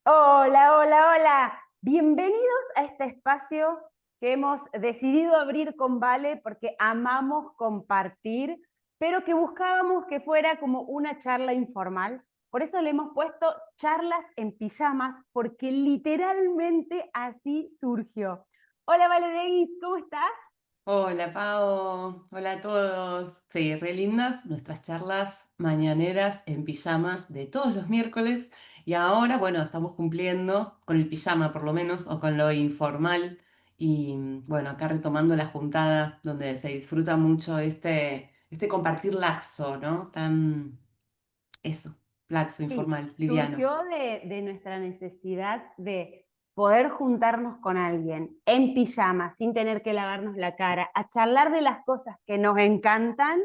Hola, hola, hola. Bienvenidos a este espacio que hemos decidido abrir con Vale porque amamos compartir, pero que buscábamos que fuera como una charla informal. Por eso le hemos puesto charlas en pijamas, porque literalmente así surgió. Hola, Vale Deis, ¿cómo estás? Hola Pau, hola a todos. Sí, re lindas nuestras charlas mañaneras en pijamas de todos los miércoles y ahora, bueno, estamos cumpliendo con el pijama por lo menos o con lo informal y bueno, acá retomando la juntada donde se disfruta mucho este compartir laxo, ¿no? Tan, eso, laxo, Sí, informal, liviano. surgió de nuestra necesidad de poder juntarnos con alguien en pijama, sin tener que lavarnos la cara, a charlar de las cosas que nos encantan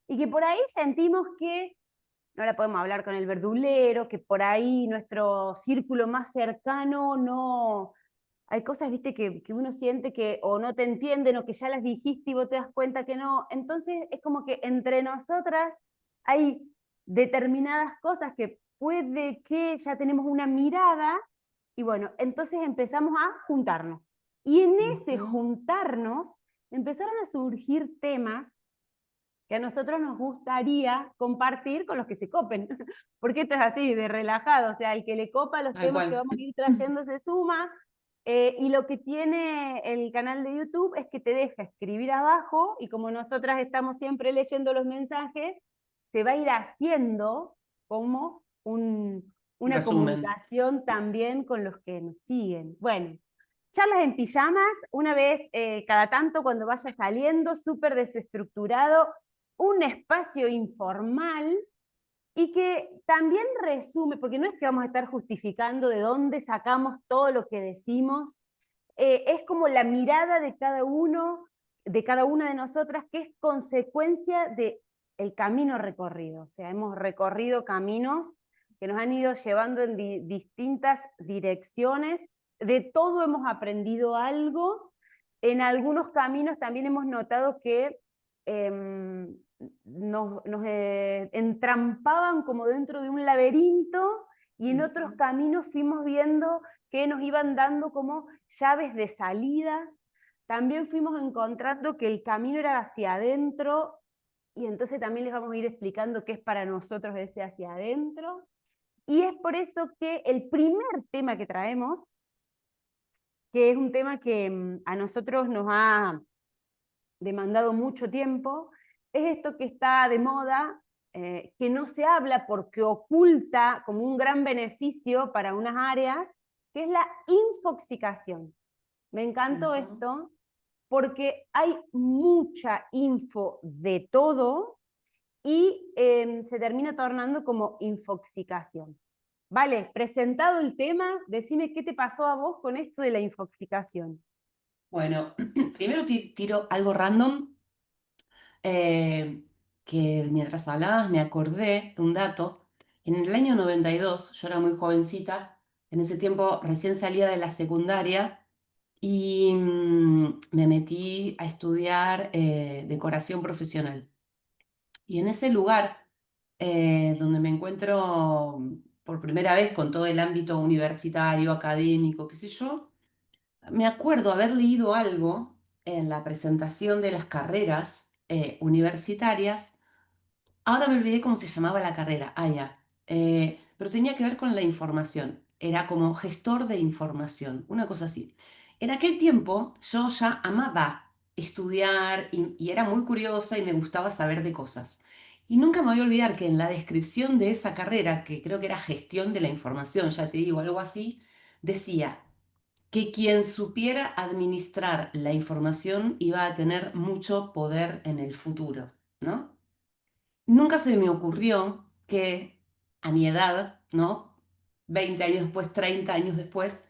y que por ahí sentimos que no la podemos hablar con el verdulero, que por ahí nuestro círculo más cercano no... Hay cosas, viste, que uno siente que o no te entienden o que ya las dijiste y vos te das cuenta que no. Entonces es como que entre nosotras hay determinadas cosas que puede que ya tenemos una mirada y bueno, entonces empezamos a juntarnos. Y en ese Ujú. juntarnos empezaron a surgir temas que a nosotros nos gustaría compartir con los que se copen, porque esto es así, de relajado, o sea, el que le copa los Tal temas que cual. vamos a ir trayendo se suma, y lo que tiene el canal de YouTube es que te deja escribir abajo, y como nosotras estamos siempre leyendo los mensajes, se va a ir haciendo como una Resumen. comunicación también con los que nos siguen. Bueno, charlas en pijamas, una vez cada tanto cuando vaya saliendo, súper desestructurado, un espacio informal y que también resume, porque no es que vamos a estar justificando de dónde sacamos todo lo que decimos, es como la mirada de cada uno, de cada una de nosotras, que es consecuencia de el camino recorrido. O sea, hemos recorrido caminos que nos han ido llevando en distintas direcciones, de todo hemos aprendido algo. En algunos caminos también hemos notado que eh, nos entrampaban como dentro de un laberinto y en otros Ujú. caminos fuimos viendo que nos iban dando como llaves de salida. También fuimos encontrando que el camino era hacia adentro y entonces también les vamos a ir explicando qué es para nosotros ese hacia adentro. Y es por eso que el primer tema que traemos, que es un tema que a nosotros nos ha demandado mucho tiempo, es esto que está de moda, que no se habla porque oculta como un gran beneficio para unas áreas, que es la infoxicación. Me encantó Ujú. esto porque hay mucha info de todo y se termina tornando como infoxicación. Vale, presentado el tema, decime qué te pasó a vos con esto de la infoxicación. Bueno, primero tiro algo random eh, que mientras hablabas me acordé de un dato. En el año 92, yo era muy jovencita, en ese tiempo recién salía de la secundaria y me metí a estudiar decoración profesional. Y en ese lugar donde me encuentro por primera vez con todo el ámbito universitario, académico, qué sé yo, me acuerdo haber leído algo en la presentación de las carreras universitarias. Ahora me olvidé cómo se llamaba la carrera. Ah, ya. Pero tenía que ver con la información. Era como gestor de información, una cosa así. En aquel tiempo yo ya amaba estudiar y era muy curiosa y me gustaba saber de cosas. Y nunca me voy a olvidar que en la descripción de esa carrera, que creo que era gestión de la información, ya te digo, algo así, decía que quien supiera administrar la información iba a tener mucho poder en el futuro, ¿no? Nunca se me ocurrió que a mi edad, ¿no? 20 años después, 30 años después,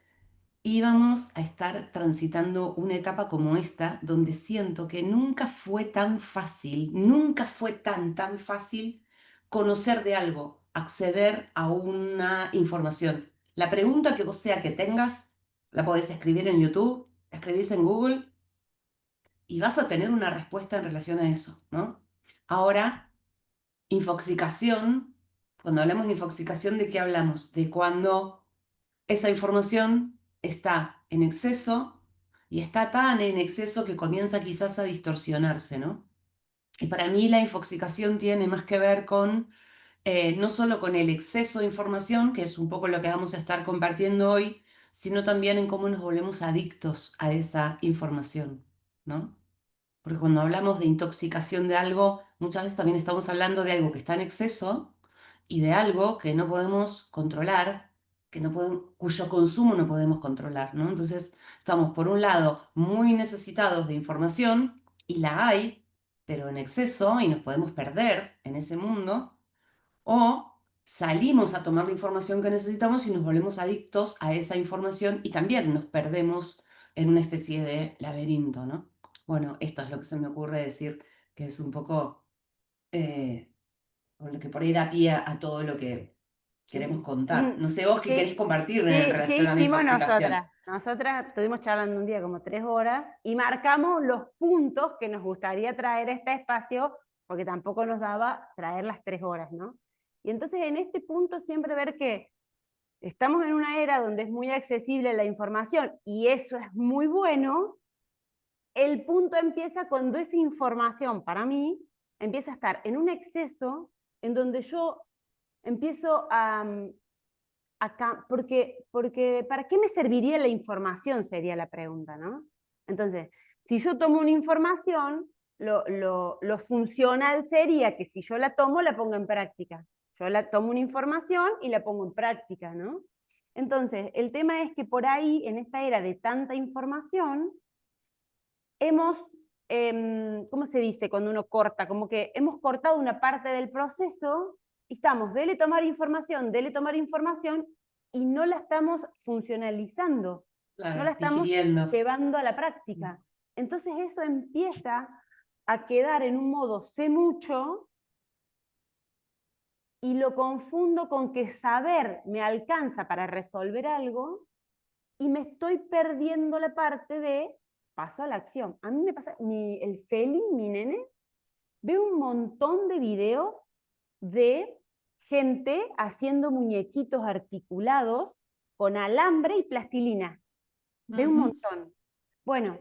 íbamos a estar transitando una etapa como esta, donde siento que nunca fue tan fácil, nunca fue tan fácil conocer de algo, acceder a una información. La pregunta que vos sea que tengas, la podés escribir en YouTube, la escribís en Google y vas a tener una respuesta en relación a eso, ¿no? Ahora, infoxicación, cuando hablamos de infoxicación, ¿de qué hablamos? De cuando esa información está en exceso y está tan en exceso que comienza quizás a distorsionarse, ¿no? Y para mí la infoxicación tiene más que ver con no solo con el exceso de información, que es un poco lo que vamos a estar compartiendo hoy, sino también en cómo nos volvemos adictos a esa información, ¿no? Porque cuando hablamos de intoxicación de algo, muchas veces también estamos hablando de algo que está en exceso y de algo que no podemos controlar, que no podemos, cuyo consumo no podemos controlar, ¿no? Entonces, estamos por un lado muy necesitados de información y la hay, pero en exceso y nos podemos perder en ese mundo, o salimos a tomar la información que necesitamos y nos volvemos adictos a esa información y también nos perdemos en una especie de laberinto, ¿no? Bueno, esto es lo que se me ocurre decir, que es un poco eh, con lo que por ahí da pie a todo lo que queremos contar. Ujú. No sé vos qué querés Sí, compartir en sí, sí relación a la hicimos infoxicación. nosotras. Nosotras estuvimos charlando un día como 3 horas y marcamos los puntos que nos gustaría traer a este espacio, porque tampoco nos daba traer las 3 horas, ¿no? Y entonces en este punto siempre ver que estamos en una era donde es muy accesible la información y eso es muy bueno. El punto empieza cuando esa información, para mí, empieza a estar en un exceso en donde yo empiezo porque ¿para qué me serviría la información? Sería la pregunta, ¿no? Entonces, si yo tomo una información, lo funcional sería que si yo la tomo, la pongo en práctica. Yo la tomo una información y la pongo en práctica, ¿no? Entonces, el tema es que por ahí, en esta era de tanta información, hemos, ¿cómo se dice cuando uno corta? Como que hemos cortado una parte del proceso y estamos, dele tomar información y no la estamos funcionalizando, no la Claro, estamos digiriendo. llevando a la práctica. Entonces eso empieza a quedar en un modo sé mucho y lo confundo con que saber me alcanza para resolver algo y me estoy perdiendo la parte de paso a la acción. A mí me pasa, el Feli, mi nene, ve un montón de videos de gente haciendo muñequitos articulados con alambre y plastilina. Ve un Ujú. montón. Bueno,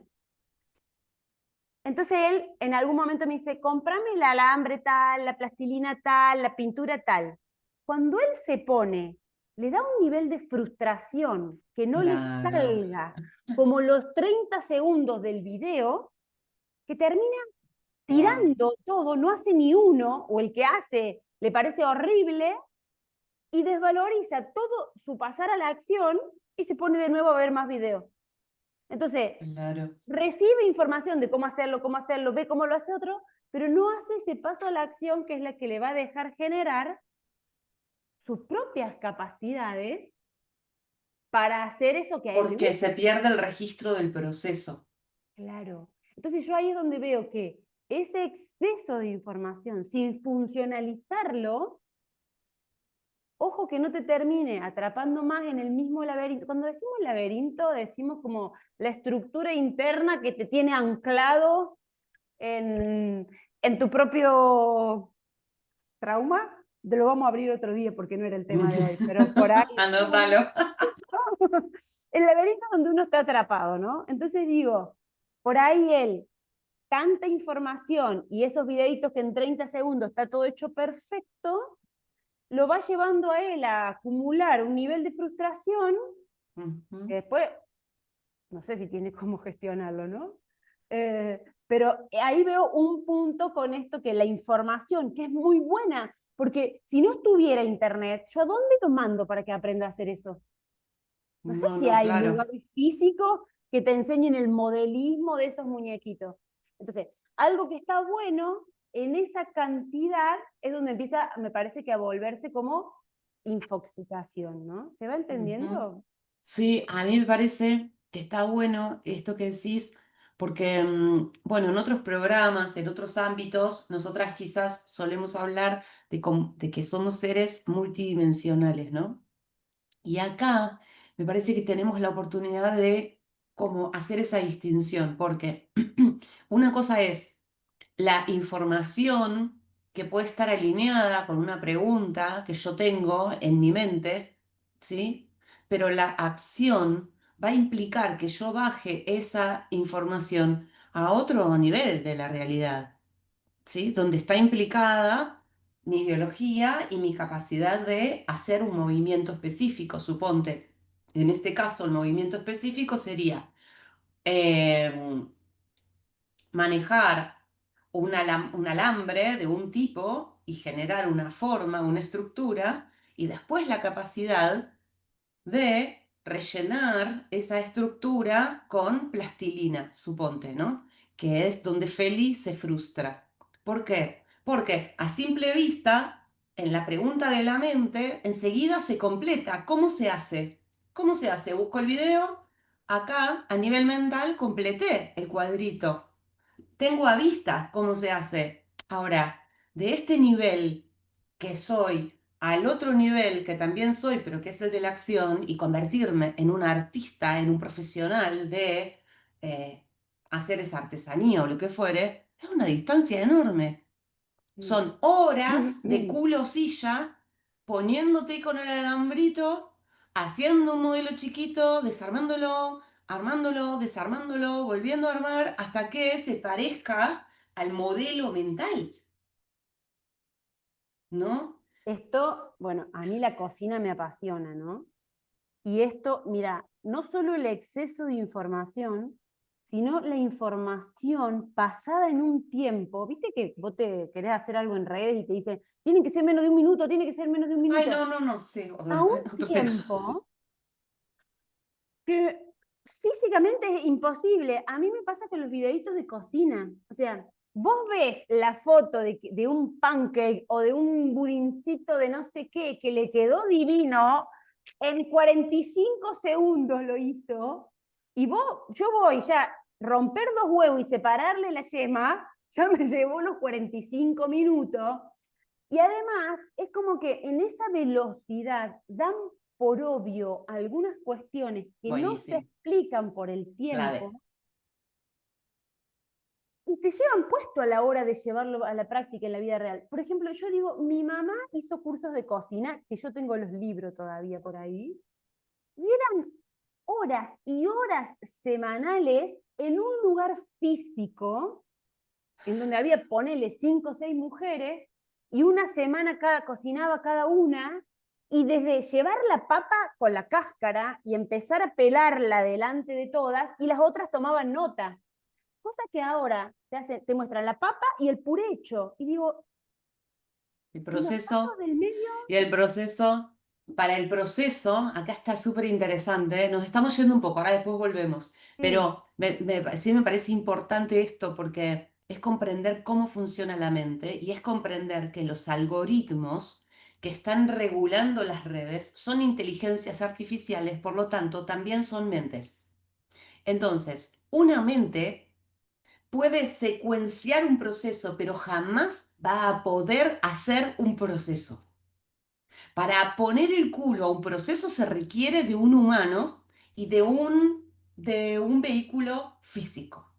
entonces él en algún momento me dice, cómprame el alambre tal, la plastilina tal, la pintura tal. Cuando él se pone, le da un nivel de frustración que no le Claro, salga como los 30 segundos del video, que termina wow, tirando todo, no hace ni uno, o el que hace le parece horrible, y desvaloriza todo su pasar a la acción y se pone de nuevo a ver más videos. Entonces, claro. recibe información de cómo hacerlo, ve cómo lo hace otro, pero no hace ese paso a la acción que es la que le va a dejar generar sus propias capacidades para hacer eso que a él le Porque gusta. se pierde el registro del proceso. Claro. Entonces yo ahí es donde veo que ese exceso de información, sin funcionalizarlo, ojo que no te termine atrapando más en el mismo laberinto. Cuando decimos laberinto, decimos como la estructura interna que te tiene anclado en, en tu propio trauma. Te lo vamos a abrir otro día porque no era el tema de hoy, pero por ahí. Anótalo. El laberinto donde uno está atrapado, ¿no? Entonces digo, por ahí él, tanta información y esos videitos que en 30 segundos está todo hecho perfecto, lo va llevando a él a acumular un nivel de frustración que Ujú. después no sé si tiene cómo gestionarlo, ¿no? Pero ahí veo un punto con esto que la información, que es muy buena, porque si no estuviera internet, ¿yo a dónde lo mando para que aprenda a hacer eso? No sé No, si no, hay claro. lugares físicos que te enseñen el modelismo de esos muñequitos. Entonces, algo que está bueno en esa cantidad es donde empieza, me parece que a volverse como infoxicación, ¿no? ¿Se va Ujú. entendiendo? Sí, a mí me parece que está bueno esto que decís, porque, bueno, en otros programas, en otros ámbitos, nosotras quizás solemos hablar de que somos seres multidimensionales, ¿no? Y acá me parece que tenemos la oportunidad de como hacer esa distinción, porque una cosa es la información que puede estar alineada con una pregunta que yo tengo en mi mente, ¿sí? pero la acción va a implicar que yo baje esa información a otro nivel de la realidad, ¿sí? Donde está implicada mi biología y mi capacidad de hacer un movimiento específico, suponte. En este caso, el movimiento específico sería em, manejar un alambre de un tipo y generar una forma, una estructura, y después la capacidad de rellenar esa estructura con plastilina, suponte, ¿no? Que es donde Feli se frustra. ¿Por qué? Porque a simple vista, en la pregunta de la mente, enseguida se completa. ¿Cómo se hace? ¿Cómo se hace? Busco el video. Acá, a nivel mental, completé el cuadrito. Tengo a vista cómo se hace. Ahora, de este nivel que soy al otro nivel que también soy, pero que es el de la acción, y convertirme en un artista, en un profesional de eh, hacer esa artesanía o lo que fuere, es una distancia enorme. Sí. Son horas de culo silla poniéndote con el alambrito, haciendo un modelo chiquito, desarmándolo, armándolo, desarmándolo, volviendo a armar hasta que se parezca al modelo mental, ¿no? Esto, bueno, a mí la cocina me apasiona, ¿no? Y esto, mira, no solo el exceso de información, sino la información pasada en un tiempo. ¿Viste que vos te querés hacer algo en redes y te dicen, tiene que ser menos de un minuto, tiene que ser menos de un Ay, minuto? no, no, no, sí, A un otro tema. tiempo que físicamente es imposible. A mí me pasa con los videitos de cocina. O sea, vos ves la foto de un pancake o de un budincito de no sé qué que le quedó divino, en 45 segundos lo hizo, y yo voy ya romper dos huevos y separarle la yema, ya me llevó los 45 minutos. Y además es como que en esa velocidad dan por obvio algunas cuestiones que no se Buenísimo, explican por el clave. tiempo y te llevan puesto a la hora de llevarlo a la práctica en la vida real. Por ejemplo, yo digo, mi mamá hizo cursos de cocina, que yo tengo los libros todavía por ahí, y eran horas y horas semanales en un lugar físico en donde había, ponele, 5 o 6 mujeres, y una semana cocinaba cada una, y desde llevar la papa con la cáscara y empezar a pelarla delante de todas, y las otras tomaban nota. Cosa que ahora te muestran la papa y el puré hecho. Y digo, El ¿y los pasos proceso del medio? y el proceso, para el proceso, acá está súper interesante, nos estamos yendo un poco, ahora después volvemos, Sí, pero sí me parece importante esto porque es comprender cómo funciona la mente y es comprender que los algoritmos que están regulando las redes son inteligencias artificiales, por lo tanto, también son mentes. Entonces, una mente puede secuenciar un proceso, pero jamás va a poder hacer un proceso. Para poner el culo a un proceso se requiere de un humano y de un vehículo físico.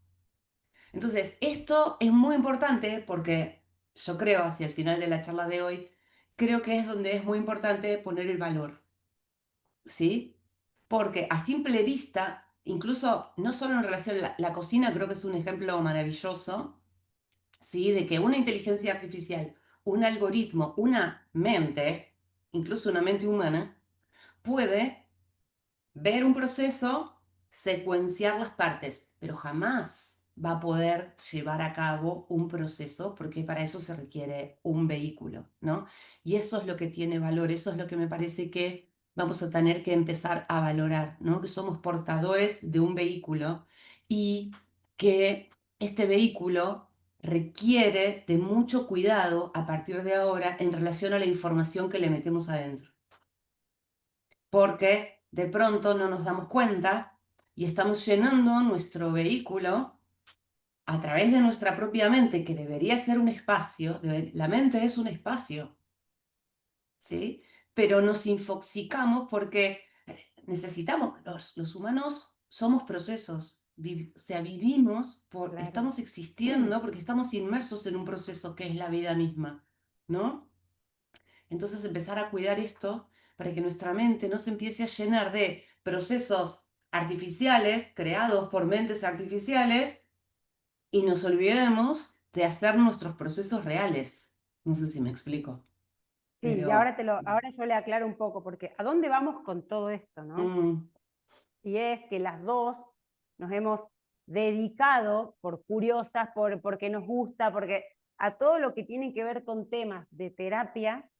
Entonces, esto es muy importante porque yo creo, hacia el final de la charla de hoy, creo que es donde es muy importante poner el valor, ¿sí? Porque a simple vista, incluso no solo en relación a la cocina, creo que es un ejemplo maravilloso, ¿sí? De que una inteligencia artificial, un algoritmo, una mente, incluso una mente humana, puede ver un proceso, secuenciar las partes, pero jamás va a poder llevar a cabo un proceso porque para eso se requiere un vehículo, ¿no? Y eso es lo que tiene valor, eso es lo que me parece que vamos a tener que empezar a valorar, ¿no? Que somos portadores de un vehículo y que este vehículo requiere de mucho cuidado a partir de ahora en relación a la información que le metemos adentro porque de pronto no nos damos cuenta y estamos llenando nuestro vehículo a través de nuestra propia mente, que debería ser un espacio, la mente es un espacio, ¿sí? Pero nos infoxicamos porque necesitamos, los humanos somos procesos, o sea, vivimos, claro. estamos existiendo porque estamos inmersos en un proceso que es la vida misma, ¿no? Entonces empezar a cuidar esto para que nuestra mente no se empiece a llenar de procesos artificiales creados por mentes artificiales y nos olvidemos de hacer nuestros procesos reales. No sé si me explico, Sí, y pero... ahora yo le aclaro un poco, porque ¿a dónde vamos con todo esto, no? mm, Y es que las dos nos hemos dedicado por curiosas, porque nos gusta, porque a todo lo que tiene que ver con temas de terapias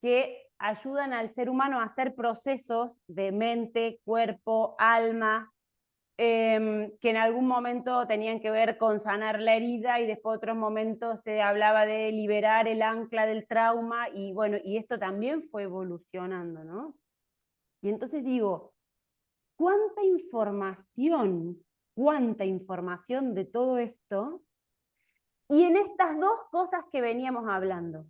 que ayudan al ser humano a hacer procesos de mente, cuerpo, alma, que en algún momento tenían que ver con sanar la herida y después otros momentos se hablaba de liberar el ancla del trauma y bueno, y esto también fue evolucionando, ¿no? Y entonces digo, cuánta información de todo esto y en estas dos cosas que veníamos hablando,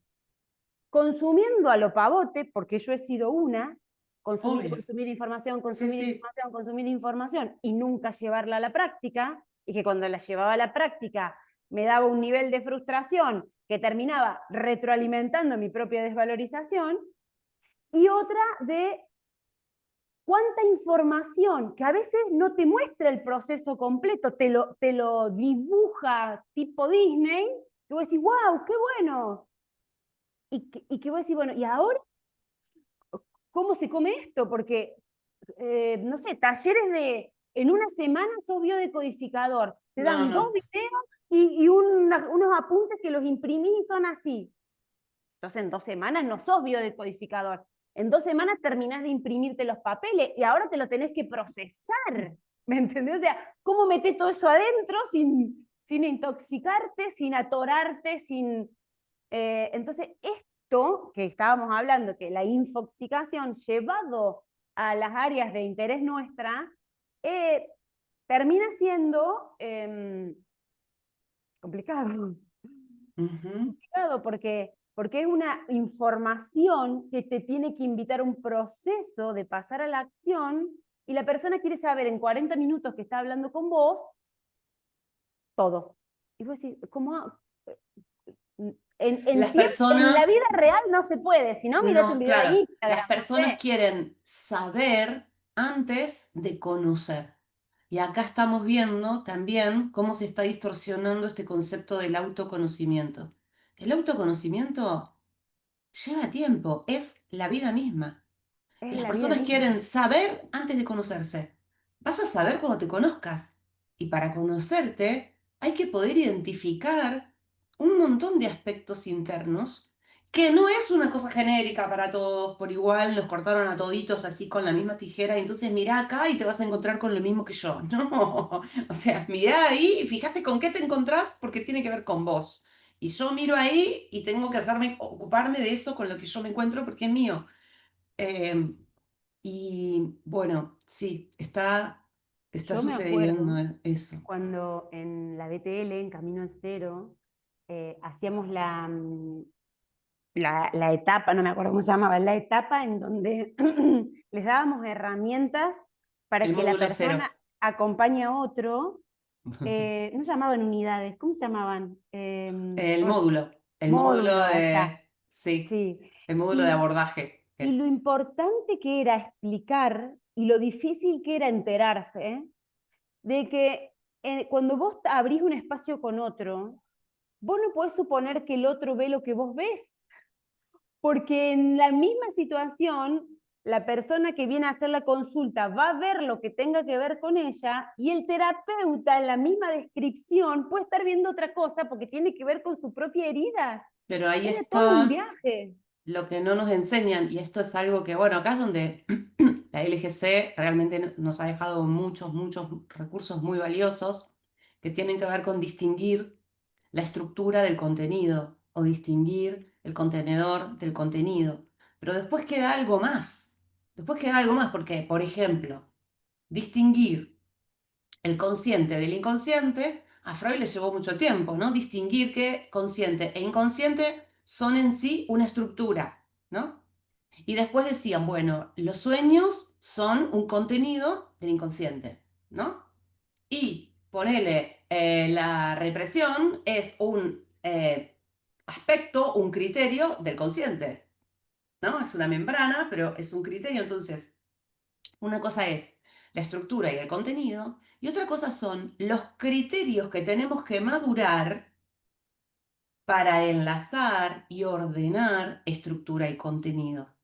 consumiendo a lo pavote, porque yo he sido una, consumir, obvio. consumir información, Sí, consumir sí. información, consumir información y nunca llevarla a la práctica, y que cuando la llevaba a la práctica me daba un nivel de frustración que terminaba retroalimentando mi propia desvalorización, y otra de cuánta información que a veces no te muestra el proceso completo, te lo dibuja tipo Disney, que vos decís, wow, qué bueno. Y que vos decís, bueno, ¿y ahora cómo se come esto? Porque, no sé, talleres de, en una semana sos biodecodificador, te No, dan dos no. videos y unos apuntes que los imprimís y son así. Entonces en 2 semanas no sos biodecodificador. En 2 semanas terminás de imprimirte los papeles y ahora te lo tenés que procesar. ¿Me entendés? O sea, ¿cómo metés todo eso adentro sin intoxicarte, sin atorarte, sin... entonces, esto que estábamos hablando, que la infoxicación llevado a las áreas de interés nuestra, eh, termina siendo complicado. Ujú. Complicado porque es una información que te tiene que invitar a un proceso de pasar a la acción y la persona quiere saber en 40 minutos que está hablando con vos todo. Y vos decís, ¿cómo? Las En la personas, vida real no se puede, si no, mirate un no, video de claro, las Instagram, no personas sé. quieren saber antes de conocer. Y acá estamos viendo también cómo se está distorsionando este concepto del autoconocimiento. El autoconocimiento lleva tiempo, es la vida misma. Es Las la vida personas misma. quieren saber antes de conocerse. Vas a saber cuando te conozcas. Y para conocerte hay que poder identificar un montón de aspectos internos que no es una cosa genérica para todos por igual, los cortaron a toditos así con la misma tijera y entonces mirá acá y te vas a encontrar con lo mismo que yo. No, o sea, mirá ahí y fíjate con qué te encontrás porque tiene que ver con vos. Y yo miro ahí y tengo que ocuparme de eso con lo que yo me encuentro porque es mío. Em, y bueno, sí, está Yo me sucediendo acuerdo eso. cuando en la BTL, en Camino al Cero, hacíamos la etapa, no me acuerdo cómo se llamaba, la etapa en donde les dábamos herramientas para El que la módulo cero. persona acompañe a otro, no se llamaban unidades, ¿cómo se llamaban? El módulo Módulo, ahí está, de, sí, sí. el módulo de Y, abordaje. y lo importante que era explicar y lo difícil que era enterarse de que cuando vos abrís un espacio con otro, vos no podés suponer que el otro ve lo que vos ves. Porque en la misma situación, la persona que viene a hacer la consulta va a ver lo que tenga que ver con ella y el terapeuta en la misma descripción puede estar viendo otra cosa porque tiene que ver con su propia herida. Pero ahí Es de todo un está viaje. lo que no nos enseñan, y esto es algo que, bueno, acá es donde la LGC realmente nos ha dejado muchos, muchos recursos muy valiosos que tienen que ver con distinguir la estructura del contenido o distinguir el contenedor del contenido. Pero después queda algo más. Después queda algo más porque, por ejemplo, distinguir el consciente del inconsciente, a Freud le llevó mucho tiempo, ¿no? Distinguir que consciente e inconsciente son en sí una estructura, ¿no? Y después decían, bueno, los sueños son un contenido del inconsciente, ¿no? Y ponele, la represión es un aspecto, un criterio del consciente, ¿no? Es una membrana, pero es un criterio. Entonces, una cosa es la estructura y el contenido, y otra cosa son los criterios que tenemos que madurar para enlazar y ordenar estructura y contenido.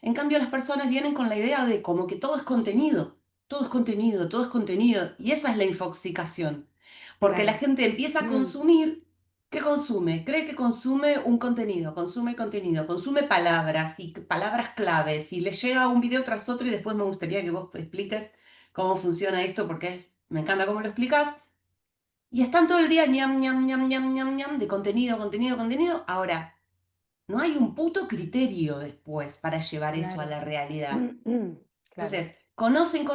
En cambio, las personas vienen con la idea de como que todo es contenido, todo es contenido, todo es contenido, y esa es la infoxicación, porque la Claro. gente empieza a consumir, ¿qué consume? Cree que consume un contenido, consume contenido, consume palabras y palabras claves, y le llega un video tras otro, y después me gustaría que vos expliques cómo funciona esto, porque me encanta cómo lo explicas. Y están todo el día ñam, ñam, ñam, ñam, ñam, ñam, de contenido, contenido, contenido. Ahora, no hay un puto criterio después para llevar eso a Claro. la realidad. Claro. Entonces, conocen,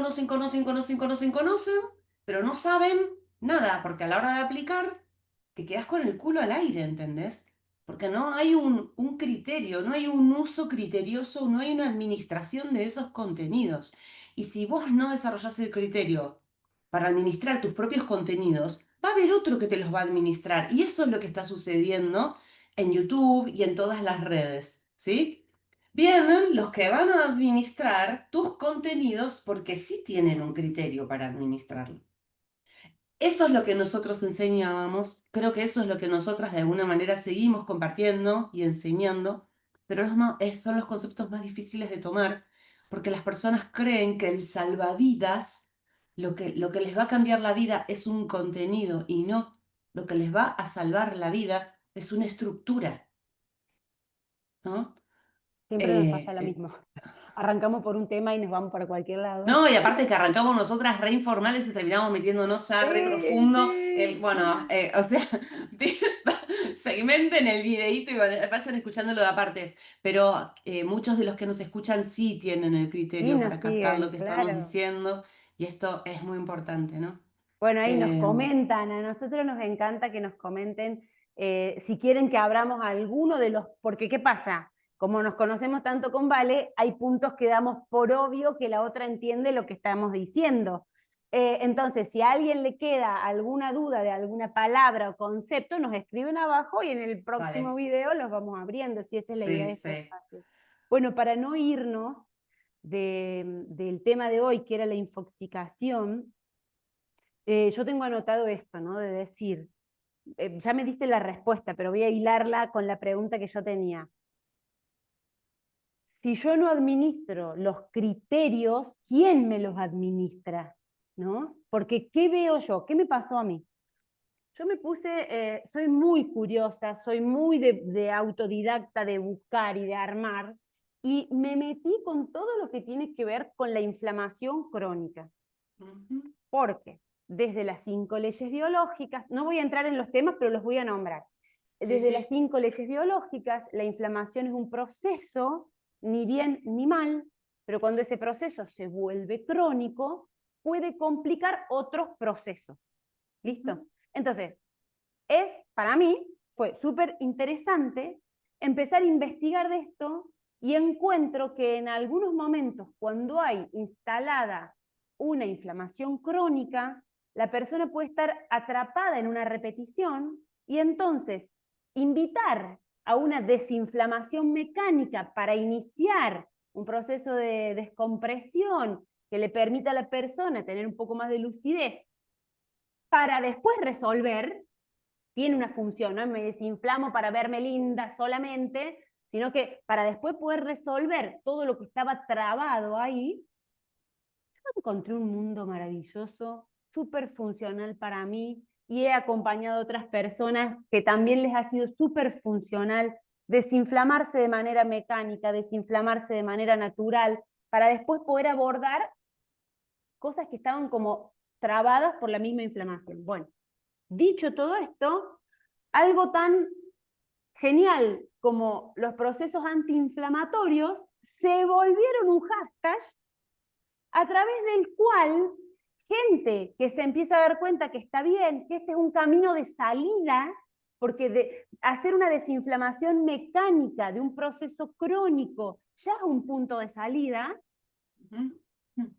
pero no saben nada, porque a la hora de aplicar te quedas con el culo al aire, ¿entendés? Porque no hay un criterio, no hay un uso criterioso, no hay una administración de esos contenidos. Y si vos no desarrollás el criterio para administrar tus propios contenidos, va a haber otro que te los va a administrar. Y eso es lo que está sucediendo en YouTube y en todas las redes, ¿sí? Vienen los que van a administrar tus contenidos porque sí tienen un criterio para administrarlo. Eso es lo que nosotros enseñábamos, creo que eso es lo que nosotras de alguna manera seguimos compartiendo y enseñando, pero son los conceptos más difíciles de tomar porque las personas creen que el salvavidas, lo que les va a cambiar la vida es un contenido y no, lo que les va a salvar la vida es una estructura, ¿no? Siempre nos Eh, pasa lo eh, mismo. Arrancamos por un tema y nos vamos para cualquier lado. No, y aparte que arrancamos nosotras re informales y terminamos metiéndonos ya re profundo. Sí. Bueno, o sea, segmenten el videíto y vayan escuchándolo de apartes. Pero muchos de los que nos escuchan sí tienen el Y criterio nos para captar lo siguen, que estamos claro. diciendo. Y esto es muy importante, ¿no? Bueno, ahí nos Em, comentan, a nosotros nos encanta que nos comenten si quieren que abramos alguno de los, porque ¿qué pasa? Como nos conocemos tanto con Vale, hay puntos que damos por obvio que la otra entiende lo que estamos diciendo. Entonces, si a alguien le queda alguna duda de alguna palabra o concepto, nos escriben abajo y en el próximo vale, video los vamos abriendo, si esa es la idea sí, de este sí. espacio. Bueno, para no irnos del tema de hoy, que era la infoxicación, yo tengo anotado esto, ¿no? De decir, ya me diste la respuesta, pero voy a hilarla con la pregunta que yo tenía. Si yo no administro los criterios, ¿quién me los administra? ¿No? Porque ¿qué veo yo? ¿Qué me pasó a mí? Yo me puse, soy muy curiosa, soy muy de autodidacta, de buscar y de armar, y me metí con todo lo que tiene que ver con la inflamación crónica. Ujú. Porque desde las 5 leyes biológicas, no voy a entrar en los temas, pero los voy a nombrar. Sí, Desde las sí. 5 leyes biológicas, la inflamación es un proceso, ni bien ni mal, pero cuando ese proceso se vuelve crónico, puede complicar otros procesos. ¿Listo? Ujú. Entonces, para mí, fue súper interesante empezar a investigar de esto y encuentro que en algunos momentos, cuando hay instalada una inflamación crónica, la persona puede estar atrapada en una repetición y entonces invitar a una desinflamación mecánica para iniciar un proceso de descompresión que le permita a la persona tener un poco más de lucidez para después resolver, tiene una función, no me desinflamo para verme linda solamente, sino que para después poder resolver todo lo que estaba trabado ahí, yo encontré un mundo maravilloso, súper funcional para mí, y he acompañado a otras personas que también les ha sido súper funcional desinflamarse de manera mecánica, desinflamarse de manera natural, para después poder abordar cosas que estaban como trabadas por la misma inflamación. Bueno, dicho todo esto, algo tan genial como los procesos antiinflamatorios se volvieron un hashtag a través del cual gente que se empieza a dar cuenta que está bien, que este es un camino de salida, porque de hacer una desinflamación mecánica de un proceso crónico ya es un punto de salida, Ujú.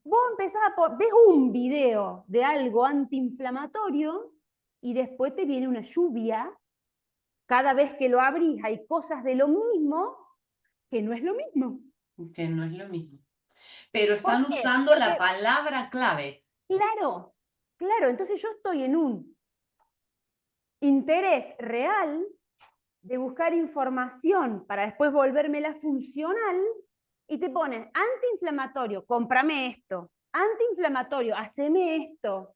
vos empezás ves un video de algo antiinflamatorio y después te viene una lluvia, cada vez que lo abrís hay cosas de lo mismo, que no es lo mismo. Que no es lo mismo. Pero ¿Por están qué? usando la Porque, palabra clave. claro, claro, entonces yo estoy en un interés real de buscar información para después volvérmela funcional y te ponen antiinflamatorio, cómprame esto, antiinflamatorio, haceme esto.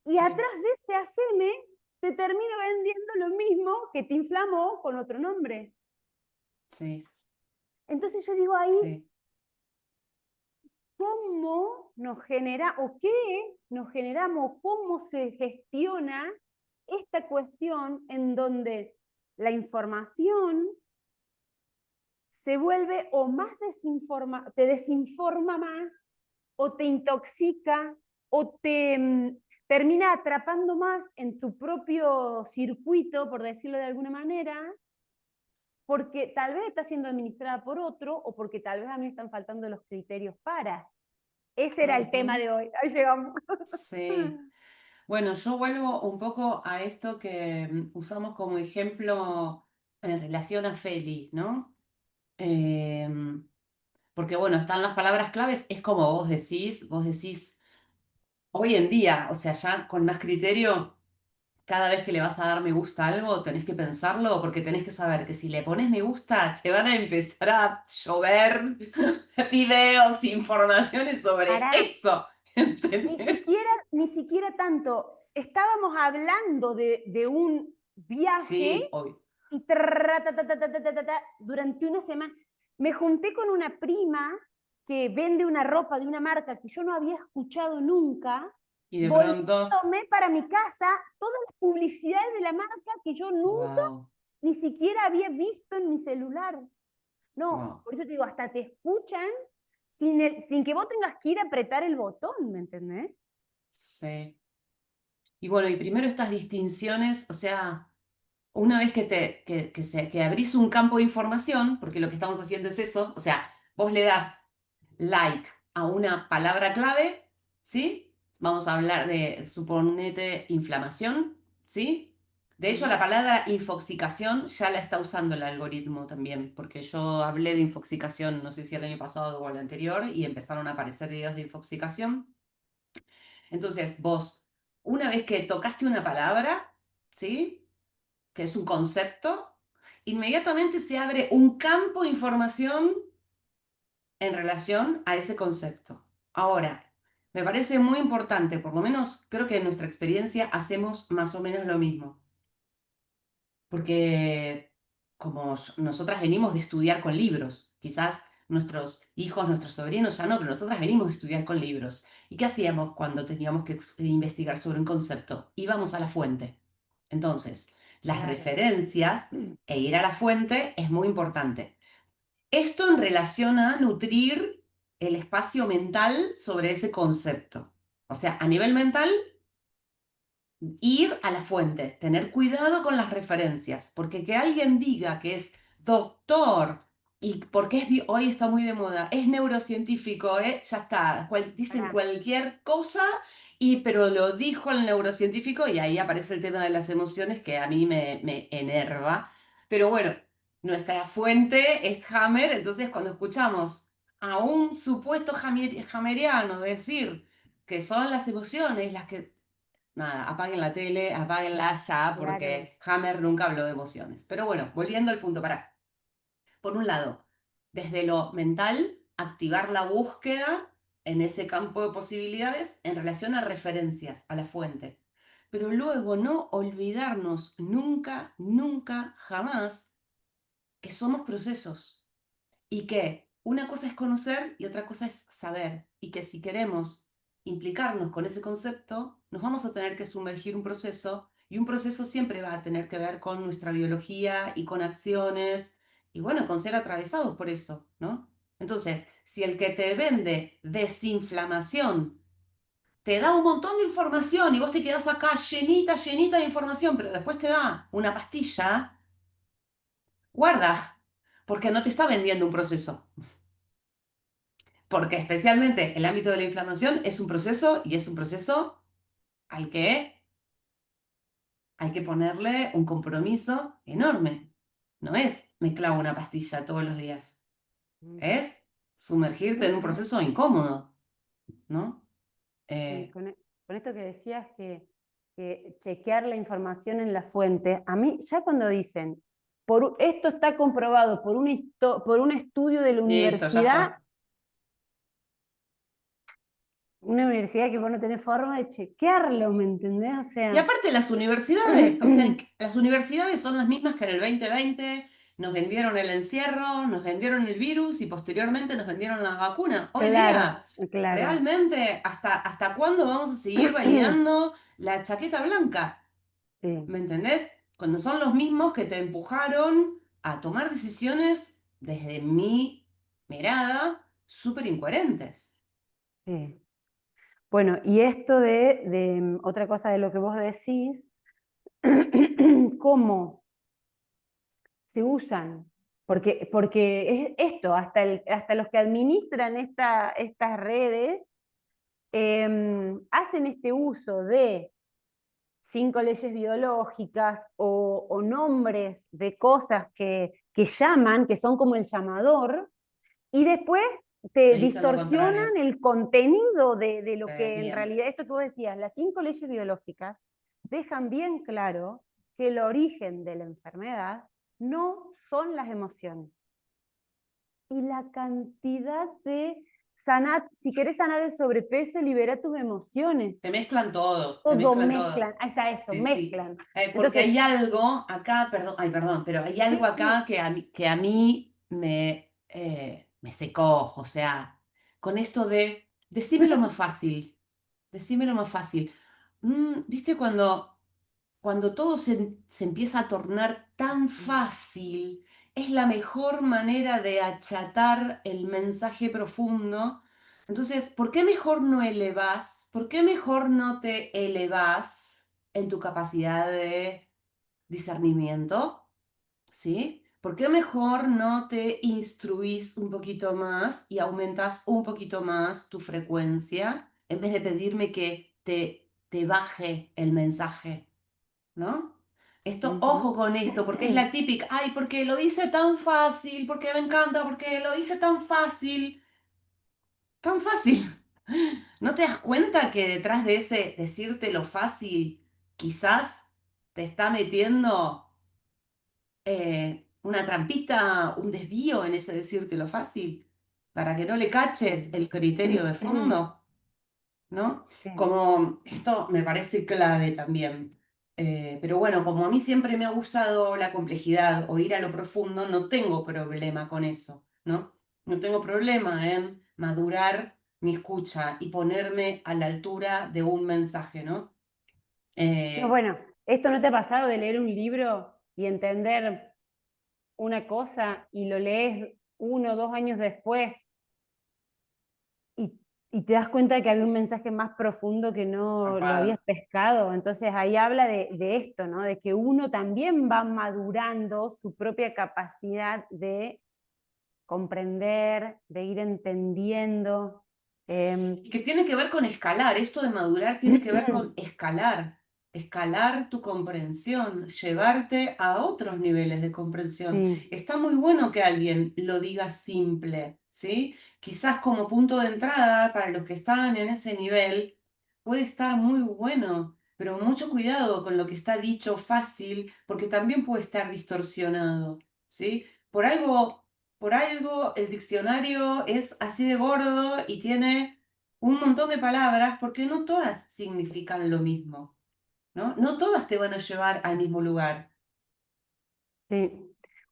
Y Sí, atrás de ese haceme te termino vendiendo lo mismo que te inflamó con otro nombre. sí, Entonces yo digo ahí, sí. ¿cómo nos genera o qué nos generamos, cómo se gestiona esta cuestión en donde la información se vuelve o más te desinforma más, o te intoxica, o te termina atrapando más en tu propio circuito, por decirlo de alguna manera, porque tal vez está siendo administrada por otro, o porque tal vez a mí me están faltando los criterios para. Ese era el tema Ujú, de hoy. Ahí llegamos. sí. Bueno, yo vuelvo un poco a esto que usamos como ejemplo en relación a Feli, ¿no? Em, Porque bueno, están las palabras claves, es como vos decís, hoy en día, o sea, ya con más criterio, cada vez que le vas a dar me gusta a algo, tenés que pensarlo, porque tenés que saber que si le pones me gusta, te van a empezar a llover videos, informaciones sobre Pará, eso, ¿entendés? ni siquiera tanto. Estábamos hablando de un viaje Sí, hoy. y durante una semana me junté con una prima que vende una ropa de una marca que yo no había escuchado nunca, Y de pronto, volviéndome para mi casa todas las publicidades de la marca que yo nunca wow, ni siquiera había visto en mi celular. No, wow, por eso te digo, hasta te escuchan sin que vos tengas que ir a apretar el botón, ¿me entendés? sí. Y bueno, y primero estas distinciones, o sea, una vez que abrís un campo de información, porque lo que estamos haciendo es eso, o sea, vos le das like a una palabra clave, ¿sí? Vamos a hablar de, suponete, inflamación, ¿sí? De hecho, la Sí, palabra infoxicación ya la está usando el algoritmo también, porque yo hablé de infoxicación, no sé si el año pasado o el anterior, y empezaron a aparecer videos de infoxicación. Entonces, vos, una vez que tocaste una palabra, ¿sí? Que es un concepto, inmediatamente se abre un campo de información en relación a ese concepto. Ahora, me parece muy importante, por lo menos creo que en nuestra experiencia hacemos más o menos lo mismo, porque como nosotras venimos de estudiar con libros, quizás nuestros hijos, nuestros sobrinos ya no, pero nosotras venimos de estudiar con libros. ¿Y qué hacíamos cuando teníamos que investigar sobre un concepto? Íbamos a la fuente. Entonces, las claro. referencias e ir a la fuente es muy importante. Esto en relación a nutrir el espacio mental sobre ese concepto. O sea, a nivel mental, ir a la fuente, tener cuidado con las referencias, porque que alguien diga que es doctor y porque hoy está muy de moda, es neurocientífico, ya está, dicen Pará, cualquier cosa y pero lo dijo el neurocientífico y ahí aparece el tema de las emociones que a mí me enerva. Pero bueno, nuestra fuente es Hammer, entonces cuando escuchamos a un supuesto hammeriano decir que son las emociones las que nada, apaguen la tele, apáguenla ya, claro, porque Hammer nunca habló de emociones. Pero bueno, volviendo al punto, para, por un lado, desde lo mental, activar la búsqueda en ese campo de posibilidades en relación a referencias, a la fuente. Pero luego no olvidarnos nunca, nunca, jamás que somos procesos y que una cosa es conocer y otra cosa es saber, y que si queremos implicarnos con ese concepto, nos vamos a tener que sumergir un proceso, y un proceso siempre va a tener que ver con nuestra biología y con acciones, y bueno, con ser atravesados por eso, ¿no? Entonces, si el que te vende desinflamación te da un montón de información y vos te quedás acá llenita, llenita de información, pero después te da una pastilla, guarda, porque no te está vendiendo un proceso. Porque especialmente el ámbito de la inflamación es un proceso y es un proceso al que hay que ponerle un compromiso enorme. no es me clavo una pastilla todos los días, Mm. es sumergirte en un proceso incómodo, ¿no? Sí, Eh, con esto que decías que chequear la información en la fuente, a mí ya cuando dicen, esto está comprobado por un estudio de la y esto ya fue. universidad, una universidad que vos no tenés forma de chequearlo, ¿me entendés? O Y sea, aparte las universidades, o sea, las universidades son las mismas que en el 2020 nos vendieron el encierro, nos vendieron el virus y posteriormente nos vendieron la vacuna. Hoy claro, día, claro. realmente, ¿hasta cuándo vamos a seguir validando la chaqueta blanca? Sí, ¿Me entendés? Cuando son los mismos que te empujaron a tomar decisiones desde mi mirada súper incoherentes. sí. Bueno, y esto otra cosa de lo que vos decís, cómo se usan, porque es esto, hasta los que administran estas redes hacen este uso de 5 leyes biológicas o nombres de cosas que llaman, que son como el llamador, y después te Te dicen lo contrario. distorsionan el contenido de lo que en Bien. realidad, esto que vos decías, las 5 leyes biológicas dejan bien claro que el origen de la enfermedad no son las emociones. Y la cantidad de sanar, si querés sanar el sobrepeso, libera tus emociones. Te mezclan todo, te Todo mezclan todo. mezclan, ahí está eso, Sí, sí. mezclan. Porque Entonces, hay algo acá, perdón, ay, perdón, pero hay algo sí, acá que a mí me secó, o sea, con esto de, decímelo más fácil, decímelo más fácil. ¿Viste cuando todo se empieza a tornar tan fácil? Es la mejor manera de achatar el mensaje profundo. Entonces, ¿por qué mejor no elevás? ¿Por qué mejor no te elevás en tu capacidad de discernimiento? ¿Sí? ¿Por qué mejor no te instruís un poquito más y aumentas un poquito más tu frecuencia en vez de pedirme que te baje el mensaje? ¿No? Esto, ujú. ojo con esto, porque es la típica, ay, porque lo dice tan fácil, porque me encanta, porque lo dice tan fácil, tan fácil. ¿No te das cuenta que detrás de ese decirte lo fácil, quizás te está metiendo una trampita, un desvío en ese decirte lo fácil, para que no le caches Sí. el criterio de fondo? ¿No? Sí. Como esto me parece clave también. Pero bueno, como a mí siempre me ha gustado la complejidad o ir a lo profundo, no tengo problema con eso, ¿no? No tengo problema en madurar mi escucha y ponerme a la altura de un mensaje, ¿no? No, Eh, bueno, ¿esto no te ha pasado de leer un libro y entender una cosa y lo lees 1 o 2 años después y, y te das cuenta que había un mensaje más profundo que no lo habías zarpado. pescado? Entonces ahí habla de esto, ¿no? De que uno también va madurando su propia capacidad de comprender, de ir entendiendo. Em, Y que tiene que ver con escalar, esto de madurar tiene que ver con escalar, escalar tu comprensión, llevarte a otros niveles de comprensión. sí, Está muy bueno que alguien lo diga simple, ¿sí? Quizás como punto de entrada para los que están en ese nivel puede estar muy bueno, pero mucho cuidado con lo que está dicho fácil, porque también puede estar distorsionado, ¿sí? Por algo el diccionario es así de gordo y tiene un montón de palabras porque no todas significan lo mismo, ¿no? No todas te van a llevar al mismo lugar. sí.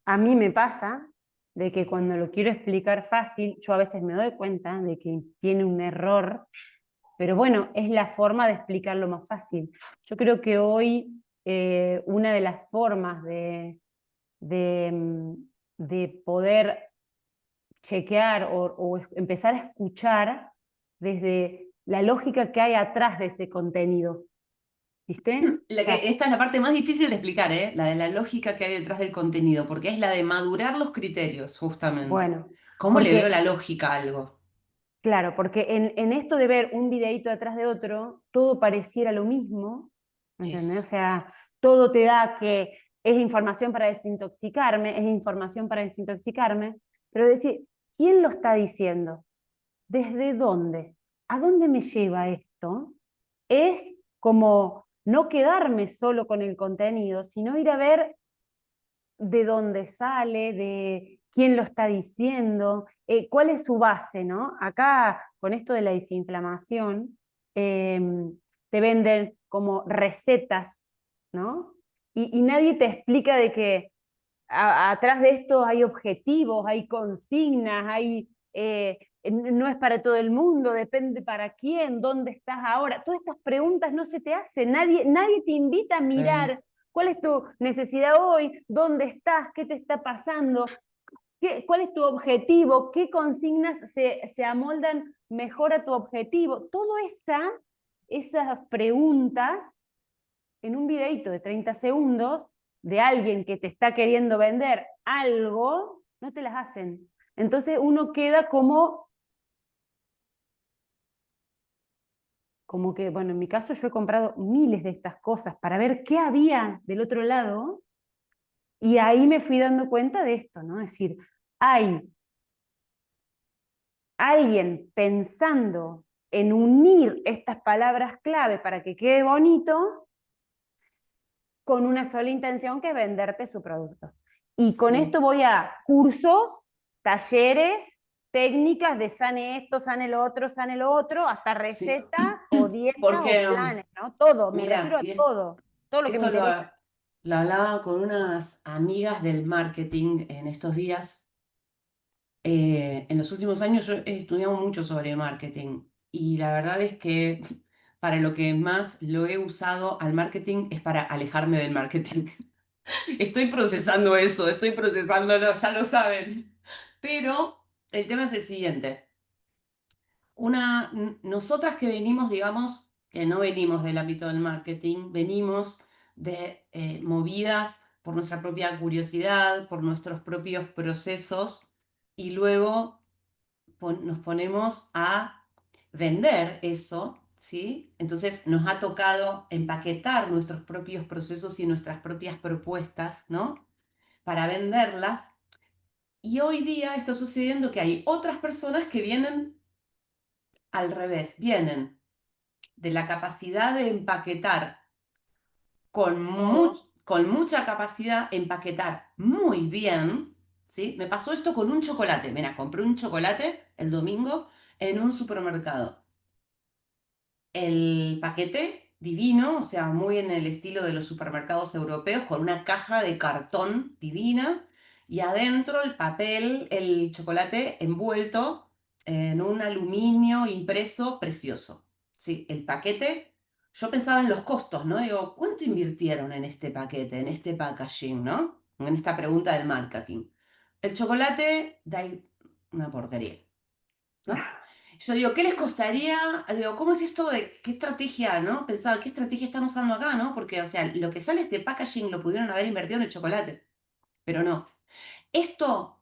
A mí me pasa de que cuando lo quiero explicar fácil, yo a veces me doy cuenta de que tiene un error, pero bueno, es la forma de explicarlo más fácil. Yo creo que hoy una de las formas de, mm, de poder chequear o empezar a escuchar desde la lógica que hay atrás de ese contenido, ¿viste? O sea, Esta es la parte más difícil de explicar, ¿eh? La de la lógica que hay detrás del contenido, porque es la de madurar los criterios, justamente. bueno, ¿Cómo le veo porque la lógica a algo? claro, porque en esto de ver un videíto detrás de otro, todo pareciera lo mismo, ¿me entendés? O Eso. sea, todo te da que es información para desintoxicarme, es información para desintoxicarme, pero decir, ¿quién lo está diciendo? ¿Desde dónde? ¿A dónde me lleva esto? Es como no quedarme solo con el contenido, sino ir a ver de dónde sale, de quién lo está diciendo, cuál es su base, ¿no? Acá, con esto de la desinflamación, eh, te venden como recetas, ¿no? Y nadie te explica de que atrás de esto hay objetivos, hay consignas, no es para todo el mundo, depende para quién, dónde estás ahora. Todas estas preguntas no se te hacen, nadie te invita a mirar cuál es tu necesidad hoy, dónde estás, qué te está pasando, cuál es tu objetivo, qué consignas se amoldan mejor a tu objetivo. Todas esas preguntas en un videito de 30 segundos de alguien que te está queriendo vender algo, no te las hacen. Entonces uno queda como que, bueno, en mi caso yo he comprado miles de estas cosas para ver qué había del otro lado y ahí me fui dando cuenta de esto, ¿no? Es decir, hay alguien pensando en unir estas palabras clave para que quede bonito con una sola intención que es venderte su producto. Y con Sí. esto voy a cursos, talleres, técnicas de sane esto, sane lo otro, hasta Sí, recetas o dietas o porque, planes, ¿no? Todo, me mira, refiero a todo, todo lo que me esto interesa. lo hablaba con unas amigas del marketing en estos días. En los últimos años yo he estudiado mucho sobre marketing y la verdad es que para lo que más lo he usado al marketing es para alejarme del marketing. Estoy procesando eso, estoy procesándolo, ya lo saben. Pero el tema es el siguiente. Nosotras que venimos, digamos, que no venimos del ámbito del marketing, venimos de movidas por nuestra propia curiosidad, por nuestros propios procesos y luego nos ponemos a vender eso, ¿sí? Entonces nos ha tocado empaquetar nuestros propios procesos y nuestras propias propuestas, ¿no? Para venderlas. Y hoy día está sucediendo que hay otras personas que vienen al revés, vienen de la capacidad de empaquetar Todo. con mucha capacidad, empaquetar muy bien, ¿sí? Me pasó esto con un chocolate. Mira, compré un chocolate el domingo en un supermercado. El paquete divino, o sea, muy en el estilo de los supermercados europeos, con una caja de cartón divina y adentro el papel, el chocolate envuelto en un aluminio impreso precioso. Sí, el paquete, yo pensaba en los costos, ¿no? Digo, ¿cuánto invirtieron en este paquete, en este packaging, ¿no? En esta pregunta del marketing. El chocolate una porquería, ¿no? Yo digo, ¿qué les costaría? Digo, ¿cómo es esto de qué estrategia, no? Pensaba, ¿qué estrategia están usando acá, no? Porque, o sea, lo que sale este packaging lo pudieron haber invertido en el chocolate, pero no. Esto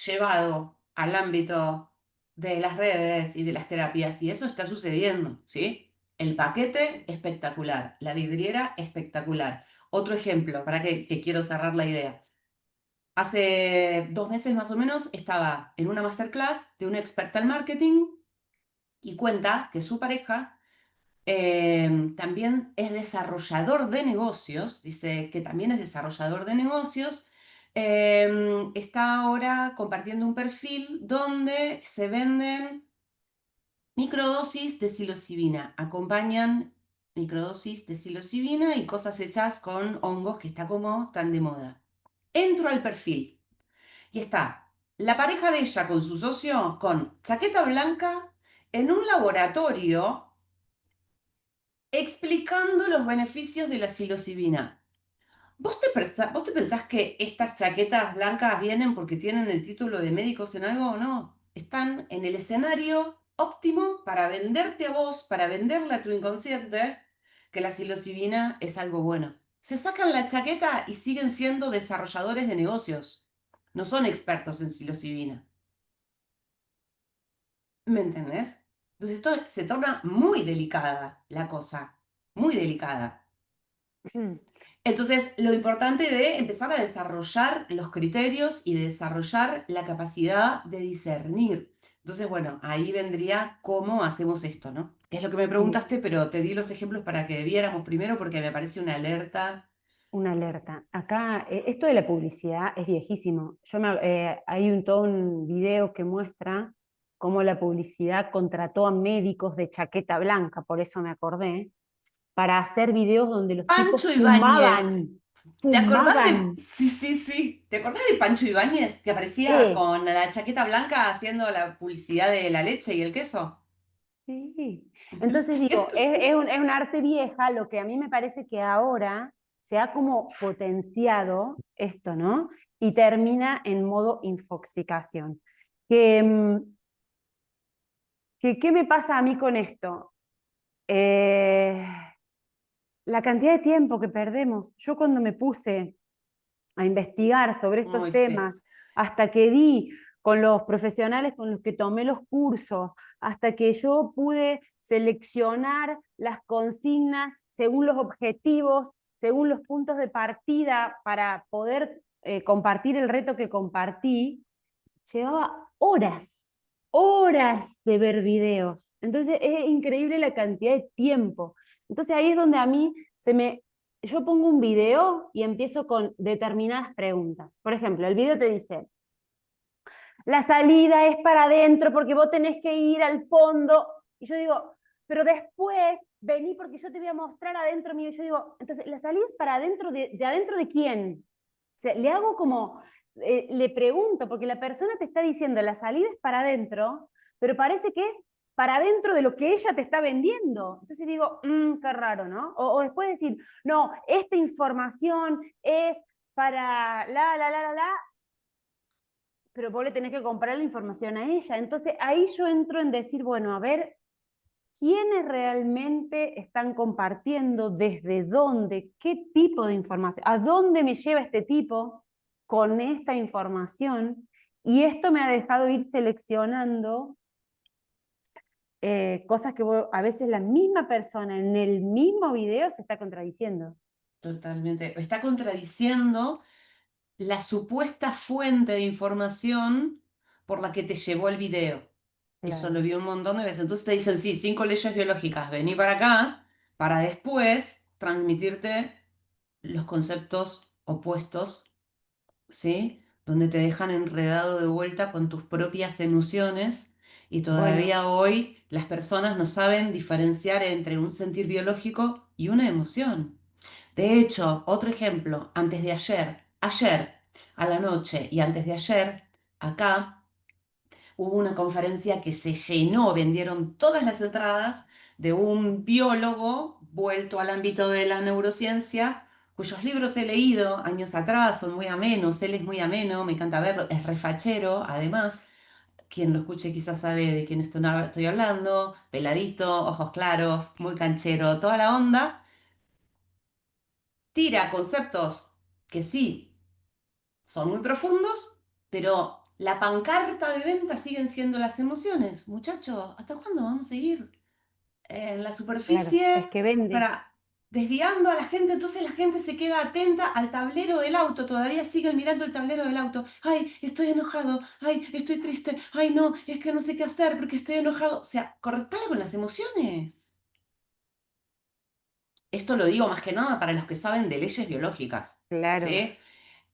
llevado al ámbito de las redes y de las terapias, y eso está sucediendo, ¿sí? El paquete espectacular, la vidriera espectacular. Otro ejemplo, para que quiero cerrar la idea. Hace 2 meses más o menos estaba en una masterclass de una experta en marketing y cuenta que su pareja también es desarrollador de negocios, dice que también es desarrollador de negocios, está ahora compartiendo un perfil donde se venden microdosis de psilocibina, acompañan microdosis de psilocibina y cosas hechas con hongos que está como tan de moda. Entro al perfil y está la pareja de ella con su socio con chaqueta blanca en un laboratorio explicando los beneficios de la psilocibina. ¿Vos te pensás que estas chaquetas blancas vienen porque tienen el título de médicos en algo o no? Están en el escenario óptimo para venderte a vos, para venderle a tu inconsciente que la psilocibina es algo bueno. Se sacan la chaqueta y siguen siendo desarrolladores de negocios. No son expertos en psilocibina. ¿Me entendés? Entonces esto se torna muy delicada la cosa, muy delicada. Entonces, lo importante de empezar a desarrollar los criterios y de desarrollar la capacidad de discernir. Entonces, bueno, ahí vendría cómo hacemos esto, ¿no? Que es lo que me Sí, preguntaste, pero te di los ejemplos para que viéramos primero porque me parece una alerta. una alerta. Acá, esto de la publicidad es viejísimo. Hay todo un video que muestra cómo la publicidad contrató a médicos de chaqueta blanca, por eso me acordé, para hacer videos donde los tipos Pancho Ibáñez. fumaban, ¿Te acordás de...? fumaban. Sí, sí, sí. ¿Te acordás de Pancho Ibáñez que aparecía Eh, con la chaqueta blanca haciendo la publicidad de la leche y el queso? sí. Entonces digo, es un arte vieja, lo que a mí me parece que ahora se ha como potenciado esto, ¿no? Y termina en modo infoxicación. Que, ¿qué me pasa a mí con esto? Eh, la cantidad de tiempo que perdemos. Yo cuando me puse a investigar sobre estos Uy, sí. temas, hasta que di con los profesionales con los que tomé los cursos, hasta que yo pude seleccionar las consignas según los objetivos, según los puntos de partida para poder compartir el reto que compartí, llevaba horas, horas de ver videos. Entonces es increíble la cantidad de tiempo. Entonces ahí es donde a mí yo pongo un video y empiezo con determinadas preguntas. Por ejemplo, el video te dice, la salida es para adentro porque vos tenés que ir al fondo. Y yo digo, pero después vení porque yo te voy a mostrar adentro mío. Y yo digo, entonces, ¿la salida es para adentro de adentro de quién? O sea, le hago como, le pregunto, porque la persona te está diciendo, la salida es para adentro, pero parece que es para adentro de lo que ella te está vendiendo. Entonces digo, qué raro, ¿no? O después decir, no, esta información es para la, pero vos le tenés que comprar la información a ella. Entonces ahí yo entro en decir, bueno, a ver, ¿quiénes realmente están compartiendo? ¿Desde dónde? ¿Qué tipo de información? ¿A dónde me lleva este tipo con esta información? Y esto me ha dejado ir seleccionando cosas que a veces la misma persona en el mismo video se está contradiciendo. Totalmente. Está contradiciendo la supuesta fuente de información por la que te llevó el video. Eso lo Claro. vi un montón de veces. Entonces te dicen, sí, 5 leyes biológicas, vení para acá, para después transmitirte los conceptos opuestos, ¿sí? Donde te dejan enredado de vuelta con tus propias emociones y Bueno, todavía hoy las personas no saben diferenciar entre un sentir biológico y una emoción. De hecho, otro ejemplo, antes de ayer a la noche y antes de ayer, acá hubo una conferencia que se llenó, vendieron todas las entradas de un biólogo vuelto al ámbito de la neurociencia, cuyos libros he leído años atrás, son muy amenos, él es muy ameno, me encanta verlo, es refachero, además, quien lo escuche quizás sabe de quién estoy hablando, peladito, ojos claros, muy canchero, toda la onda, tira conceptos que sí son muy profundos, pero la pancarta de venta siguen siendo las emociones. Muchachos, ¿hasta cuándo vamos a seguir en la claro, superficie es que vende. para desviando a la gente? Entonces la gente se queda atenta al tablero del auto, todavía siguen mirando el tablero del auto. Ay, estoy enojado, ay, estoy triste, ay, no, es que no sé qué hacer porque estoy enojado. O sea, cortala con las emociones. Esto lo digo más que nada para los que saben de leyes biológicas, Claro. ¿sí?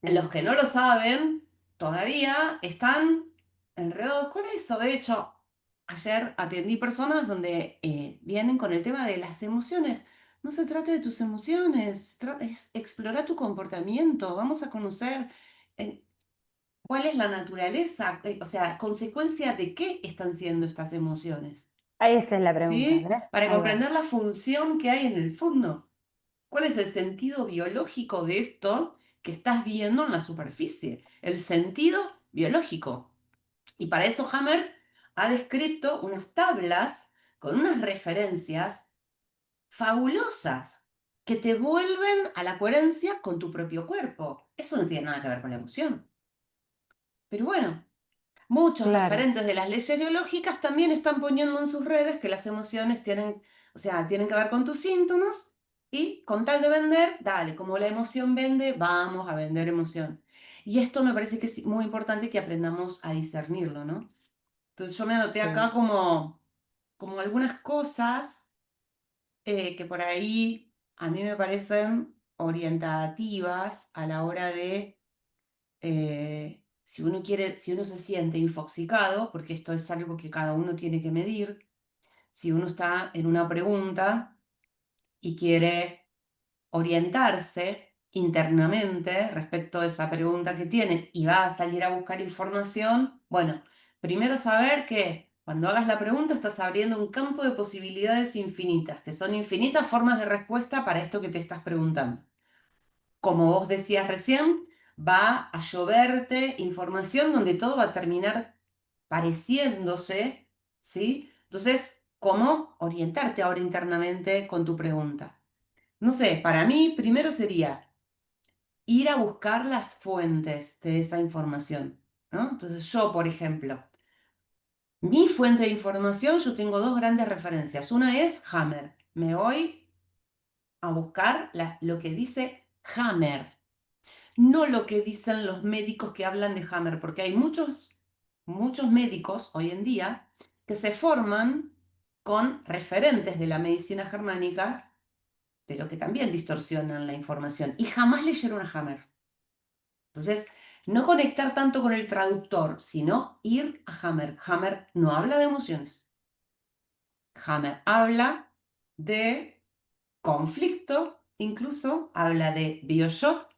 Los que no lo saben todavía están enredados con eso. De hecho, ayer atendí personas donde vienen con el tema de las emociones. No se trata de tus emociones, es explorar tu comportamiento. Vamos a conocer eh, cuál es la naturaleza, o sea, consecuencia de qué están siendo estas emociones, Esa es la pregunta, ¿sí? ¿verdad? Para Ahí va. comprender la función que hay en el fondo. ¿Cuál es el sentido biológico de esto que estás viendo en la superficie? El sentido biológico. Y para eso Hammer ha descrito unas tablas con unas referencias fabulosas que te vuelven a la coherencia con tu propio cuerpo. Eso no tiene nada que ver con la emoción. Pero bueno, muchos Claro. referentes de las leyes biológicas también están poniendo en sus redes que las emociones tienen, o sea, tienen que ver con tus síntomas. Y con tal de vender, dale, como la emoción vende, vamos a vender emoción. Y esto me parece que es muy importante que aprendamos a discernirlo, ¿no? Entonces yo me anoté acá Sí, como algunas cosas que por ahí a mí me parecen orientativas a la hora de si uno quiere, si uno se siente infoxicado, porque esto es algo que cada uno tiene que medir, si uno está en una pregunta y quiere orientarse internamente respecto a esa pregunta que tiene y va a salir a buscar información, bueno, primero saber que cuando hagas la pregunta estás abriendo un campo de posibilidades infinitas, que son infinitas formas de respuesta para esto que te estás preguntando. Como vos decías recién, va a lloverte información donde todo va a terminar pareciéndose, ¿sí? Entonces, ¿cómo orientarte ahora internamente con tu pregunta? No sé, para mí primero sería ir a buscar las fuentes de esa información, ¿no? Entonces yo, por ejemplo, mi fuente de información, yo tengo dos grandes referencias. Una es Hammer. Me voy a buscar lo que dice Hammer, no lo que dicen los médicos que hablan de Hammer, porque hay muchos médicos hoy en día que se forman con referentes de la medicina germánica, pero que también distorsionan la información y jamás leyeron a Hammer. Entonces, no conectar tanto con el traductor, sino ir a Hammer. Hammer no habla de emociones. Hammer habla de conflicto, incluso habla de bioshock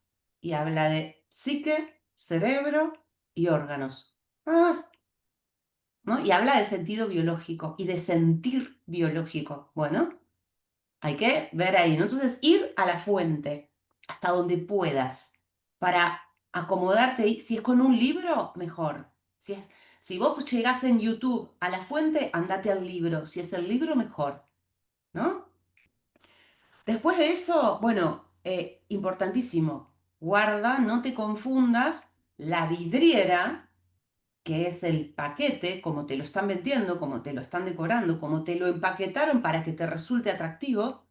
y habla de psique, cerebro y órganos. Nada más, ¿no? Y habla de sentido biológico y de sentir biológico. Bueno, hay que ver ahí, ¿no? Entonces, ir a la fuente hasta donde puedas para acomodarte. Si es con un libro, mejor. Si vos llegás en YouTube a la fuente, andate al libro. Si es el libro, mejor, ¿no? Después de eso, bueno, importantísimo, guarda, no te confundas la vidriera, que es el paquete, como te lo están vendiendo, como te lo están decorando, como te lo empaquetaron para que te resulte atractivo,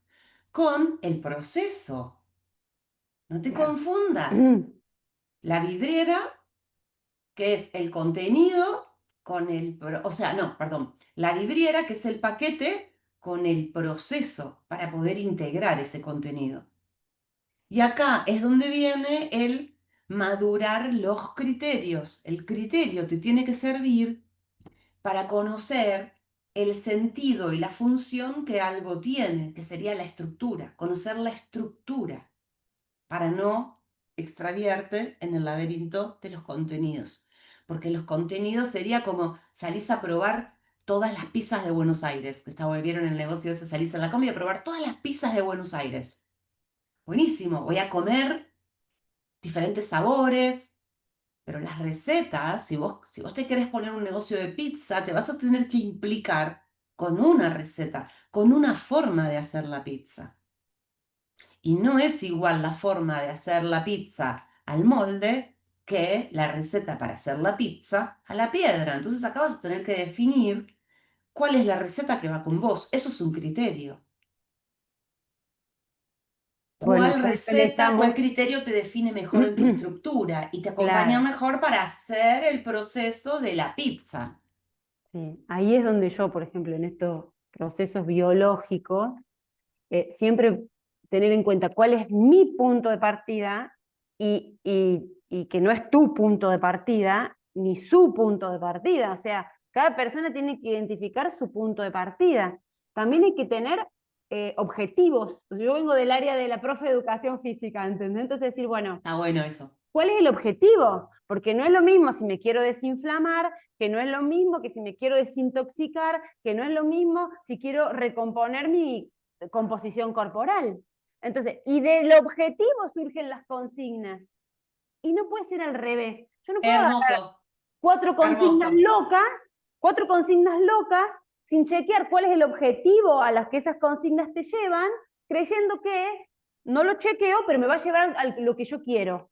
con el proceso. No te claro. confundas. La vidriera, que es el contenido, con o sea, no, perdón, la vidriera, que es el paquete, con el proceso para poder integrar ese contenido. Y acá es donde viene el madurar los criterios. El criterio te tiene que servir para conocer el sentido y la función que algo tiene, que sería la estructura, conocer la estructura, para no extraviarte en el laberinto de los contenidos. Porque los contenidos sería como salís a probar todas las pizzas de Buenos Aires, que volvieron el negocio ese, salís a la comida a probar todas las pizzas de Buenos Aires. Buenísimo, voy a comer diferentes sabores, pero las recetas, si vos te querés poner un negocio de pizza, te vas a tener que implicar con una receta, con una forma de hacer la pizza. Y no es igual la forma de hacer la pizza al molde que la receta para hacer la pizza a la piedra. Entonces acá vas a tener que definir cuál es la receta que va con vos. Eso es un criterio. Bueno, ¿Cuál ya le receta, cuál estamos, criterio te define mejor en tu estructura y te acompaña claro, mejor para hacer el proceso de la pizza? sí. Ahí es donde yo, por ejemplo, en estos procesos biológicos, siempre tener en cuenta cuál es mi punto de partida y que no es tu punto de partida ni su punto de partida. O sea, cada persona tiene que identificar su punto de partida. También hay que tener objetivos. Yo vengo del área de la profe de educación física, ¿entendés? Entonces decir, bueno, Está bueno eso. ¿cuál es el objetivo? Porque no es lo mismo si me quiero desinflamar, que no es lo mismo que si me quiero desintoxicar, que no es lo mismo si quiero recomponer mi composición corporal. Entonces, y del objetivo surgen las consignas. Y no puede ser al revés. Yo no puedo agarrar Hermoso, cuatro consignas hermoso. locas, cuatro consignas locas, sin chequear cuál es el objetivo a las que esas consignas te llevan, creyendo que no lo chequeo, pero me va a llevar a lo que yo quiero.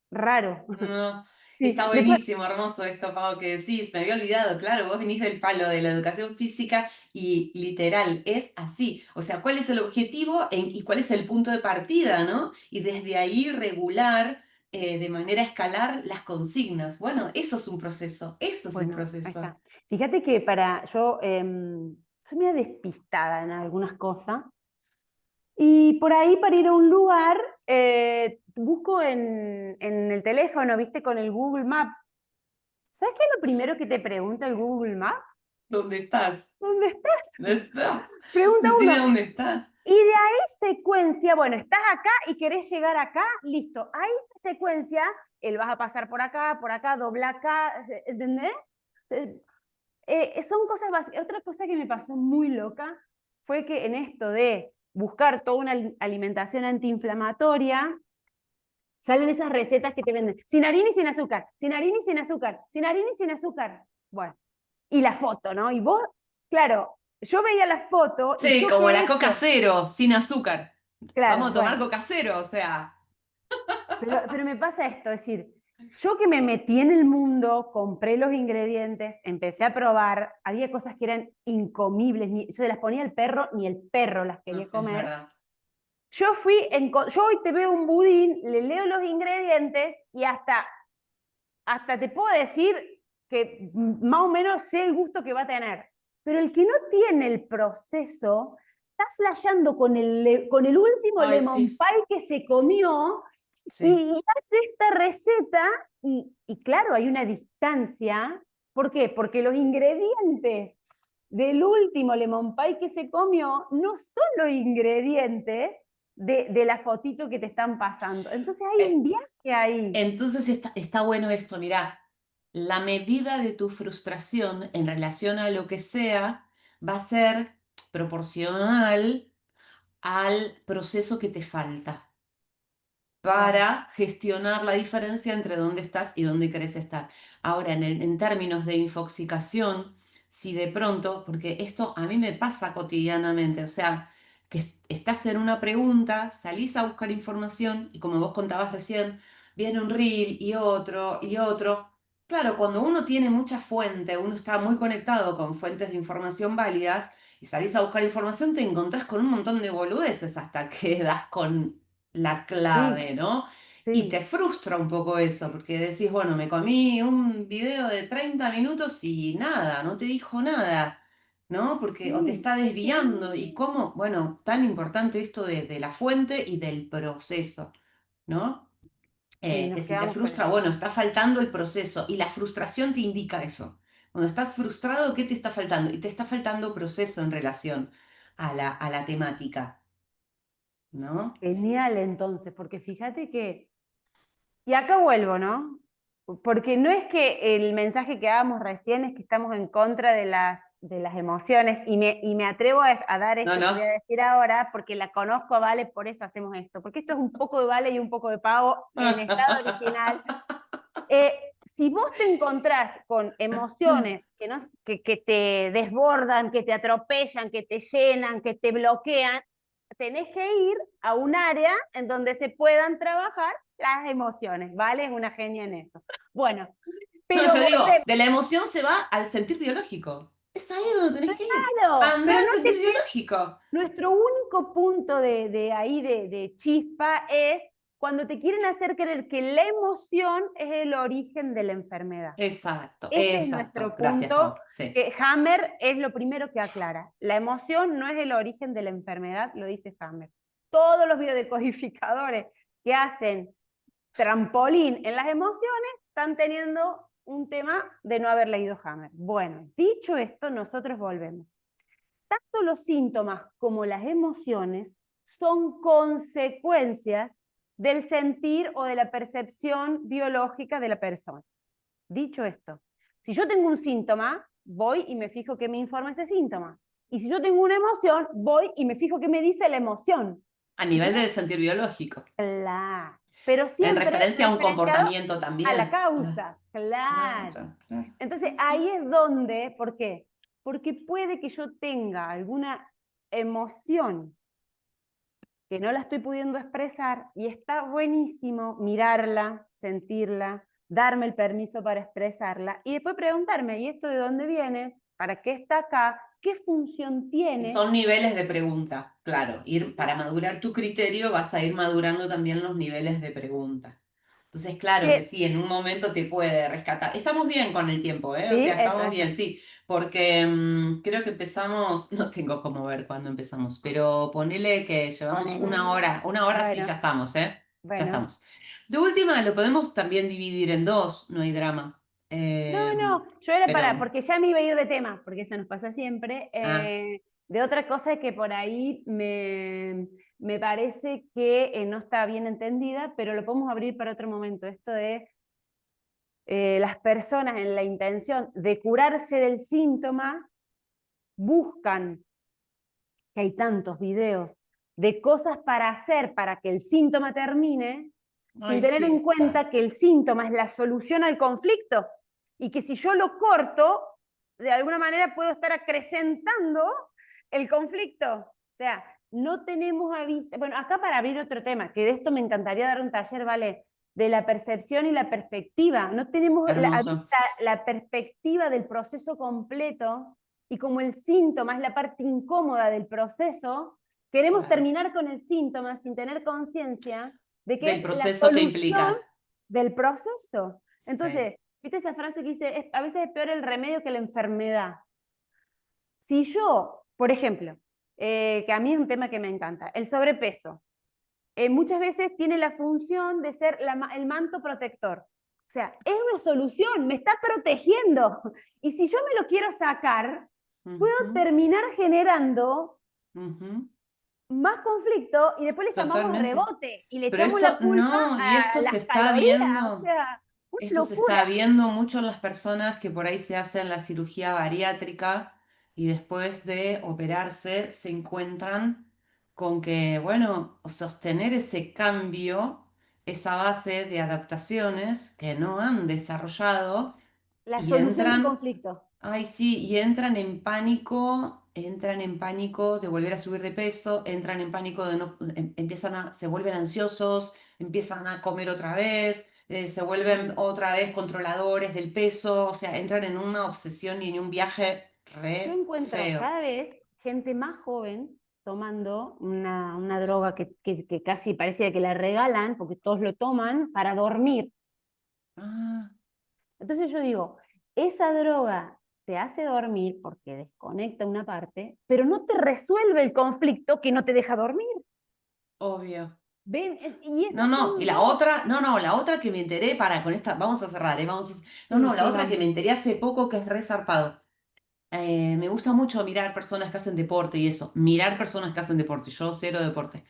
Raro. No. Está Sí, después, buenísimo, hermoso esto, Pau, que decís. Me había olvidado, claro, vos venís del palo de la educación física y literal, es así. O sea, ¿cuál es el objetivo y cuál es el punto de partida, ¿no? Y desde ahí regular de manera escalar las consignas. Bueno, eso es un proceso, eso es un bueno, ahí proceso. está. Fíjate que yo soy media despistada en algunas cosas. Y por ahí para ir a un lugar, busco en el teléfono, viste, con el Google Maps. ¿Sabes qué es lo primero que te pregunta el Google Maps? ¿Dónde estás? ¿Dónde estás? ¿Dónde estás? Pregunta Decime uno. dónde estás. Y de ahí secuencia, bueno, estás acá y querés llegar acá, listo. Ahí secuencia, él vas a pasar por acá, dobla acá, ¿entendés? Son cosas básicas. Otra cosa que me pasó muy loca fue que en esto de buscar toda una alimentación antiinflamatoria, salen esas recetas que te venden, sin harina y sin azúcar, sin harina y sin azúcar, sin harina y sin azúcar. Bueno, y la foto, ¿no? Y vos, claro, yo veía la foto y Sí, yo qué como he la Coca hecho. Cero, sin azúcar. Claro, Vamos a tomar bueno, Coca Cero, o sea. pero me pasa esto, es decir, yo que me metí en el mundo, compré los ingredientes, empecé a probar, había cosas que eran incomibles, ni, yo se las ponía al perro, ni el perro las No, quería es comer. verdad. Yo hoy te veo un budín, le leo los ingredientes y hasta te puedo decir que más o menos sé el gusto que va a tener. Pero el que no tiene el proceso está flasheando con el último Ay, lemon sí, pie que se comió sí. y hace esta receta y claro, hay una distancia. ¿Por qué? Porque los ingredientes del último lemon pie que se comió no son los ingredientes de la fotito que te están pasando. Entonces hay Eh, un viaje ahí. entonces está bueno esto, mirá. La medida de tu frustración en relación a lo que sea va a ser proporcional al proceso que te falta Claro. para gestionar la diferencia entre dónde estás y dónde querés estar. Ahora, en términos de infoxicación, si de pronto, porque esto a mí me pasa cotidianamente, o sea, que estás en una pregunta, salís a buscar información y como vos contabas recién, viene un reel y otro y otro. Claro, cuando uno tiene mucha fuente, uno está muy conectado con fuentes de información válidas y salís a buscar información, te encontrás con un montón de boludeces hasta que das con la Sí, clave, ¿no? Y te sí. frustra un poco eso, porque decís, bueno, me comí un video de 30 minutos y nada, no te dijo nada, ¿no? Porque o te Sí, está sí, desviando y cómo, bueno, tan importante esto de la fuente y del proceso, ¿no? sí, Que nos si te quedamos con frustra, eso. bueno, está faltando el proceso y la frustración te indica eso. Cuando estás frustrado, ¿qué te está faltando? Y te está faltando proceso en relación a la temática, ¿no? Genial, entonces, porque fíjate que, y acá vuelvo, ¿no? Porque no es que el mensaje que dábamos recién es que estamos en contra de las emociones, y me atrevo a dar No, esto que voy a no. decir ahora, porque la conozco a Vale, por eso hacemos esto, porque esto es un poco de Vale y un poco de Pavo en estado original. Eh, si vos te encontrás con emociones que te desbordan, que te atropellan, que te llenan, que te bloquean, tenés que ir a un área en donde se puedan trabajar las emociones, ¿vale? Es una genia en eso. Bueno, No, pero yo digo, volvemos, de la emoción se va al sentir biológico. Es ahí donde tenés que ir. claro, Andá pero al no sentir te biológico. nuestro único punto de ahí de chispa es cuando te quieren hacer creer que la emoción es el origen de la enfermedad. Exacto, Ese es exacto. nuestro Gracias, Pau. punto, Sí. que Hammer es lo primero que aclara. La emoción no es el origen de la enfermedad, lo dice Hammer. Todos los biodecodificadores que hacen trampolín en las emociones están teniendo un tema de no haber leído Hammer. Bueno, dicho esto, nosotros volvemos. Tanto los síntomas como las emociones son consecuencias del sentir o de la percepción biológica de la persona. Dicho esto, si yo tengo un síntoma, voy y me fijo qué me informa ese síntoma. Y si yo tengo una emoción, voy y me fijo qué me dice la emoción. A No, nivel del sentir biológico. claro, pero En siempre referencia a un referenciado comportamiento a la también. Claro, causa, claro. claro, claro. Entonces Sí, ahí sí. es donde, ¿por qué? Porque puede que yo tenga alguna emoción que no la estoy pudiendo expresar y está buenísimo mirarla, sentirla, darme el permiso para expresarla y después preguntarme, ¿y esto de dónde viene? ¿Para qué está acá? ¿Qué función Y tiene? son niveles de pregunta, claro. Para madurar tu criterio vas a ir madurando también los niveles de pregunta. Entonces, claro que Que- sí, en un momento te puede rescatar. Estamos bien con el tiempo, ¿eh? O sí, sea, estamos eso. bien, sí, porque creo que empezamos, no tengo cómo ver cuándo empezamos, pero ponele que llevamos Ponele. una hora sí, ya Bueno, estamos, ¿eh? Ya bueno. estamos. De última, lo podemos también dividir en dos, no hay drama. No, no, yo era para, Pero, porque ya me iba a ir de tema, porque eso nos pasa siempre, ah, de otra cosa que por ahí me parece que no está bien entendida, pero lo podemos abrir para otro momento. Esto de las personas en la intención de curarse del síntoma buscan, que hay tantos videos, de cosas para hacer para que el síntoma termine, sin ay, tener en sí, cuenta que el síntoma es la solución al conflicto y que si yo lo corto, de alguna manera puedo estar acrecentando el conflicto. O sea, no tenemos a vista, bueno, acá para abrir otro tema, que de esto me encantaría dar un taller, ¿vale? De la percepción y la perspectiva. No tenemos a hermoso, vista la perspectiva del proceso completo y como el síntoma es la parte incómoda del proceso, queremos claro. terminar con el síntoma sin tener conciencia de que Del es la proceso que solución implica. del proceso. Sí. Entonces, ¿viste esa frase que dice, a veces es peor el remedio que la enfermedad? Si yo, por ejemplo, que a mí es un tema que me encanta, el sobrepeso, muchas veces tiene la función de ser el manto protector. O sea, es una solución, me está protegiendo. Y si yo me lo quiero sacar, puedo Ujú, terminar generando ujú, más conflicto y después le llamamos totalmente. rebote y le Pero echamos esto, la culpa no, y a esto se las está calorías. O viendo, sea, una esto se locura. está viendo mucho en las personas que por ahí se hacen la cirugía bariátrica y después de operarse se encuentran con que, bueno, sostener ese cambio, esa base de adaptaciones que no han desarrollado La y solución del entran. conflicto. Ay, sí, y entran en pánico de volver a subir de peso, entran en pánico de no, se vuelven ansiosos, empiezan a comer otra vez, se vuelven otra vez controladores del peso, o sea, entran en una obsesión y en un viaje Yo re encuentro feo. cada vez gente más joven tomando una droga que casi parecía que la regalan, porque todos lo toman, para dormir. Ah, Entonces yo digo, esa droga te hace dormir porque desconecta una parte, pero no te resuelve el conflicto que no te deja dormir. obvio. ¿Ven? Y No, esas no, y son la dos. otra, no, no, la otra que me enteré, con esta, vamos a cerrar, no, Sí, no, la sí, otra que me vamos. enteré hace poco que es re zarpado. Me gusta mucho mirar personas que hacen deporte y eso. Mirar personas que hacen deporte. Yo cero deporte.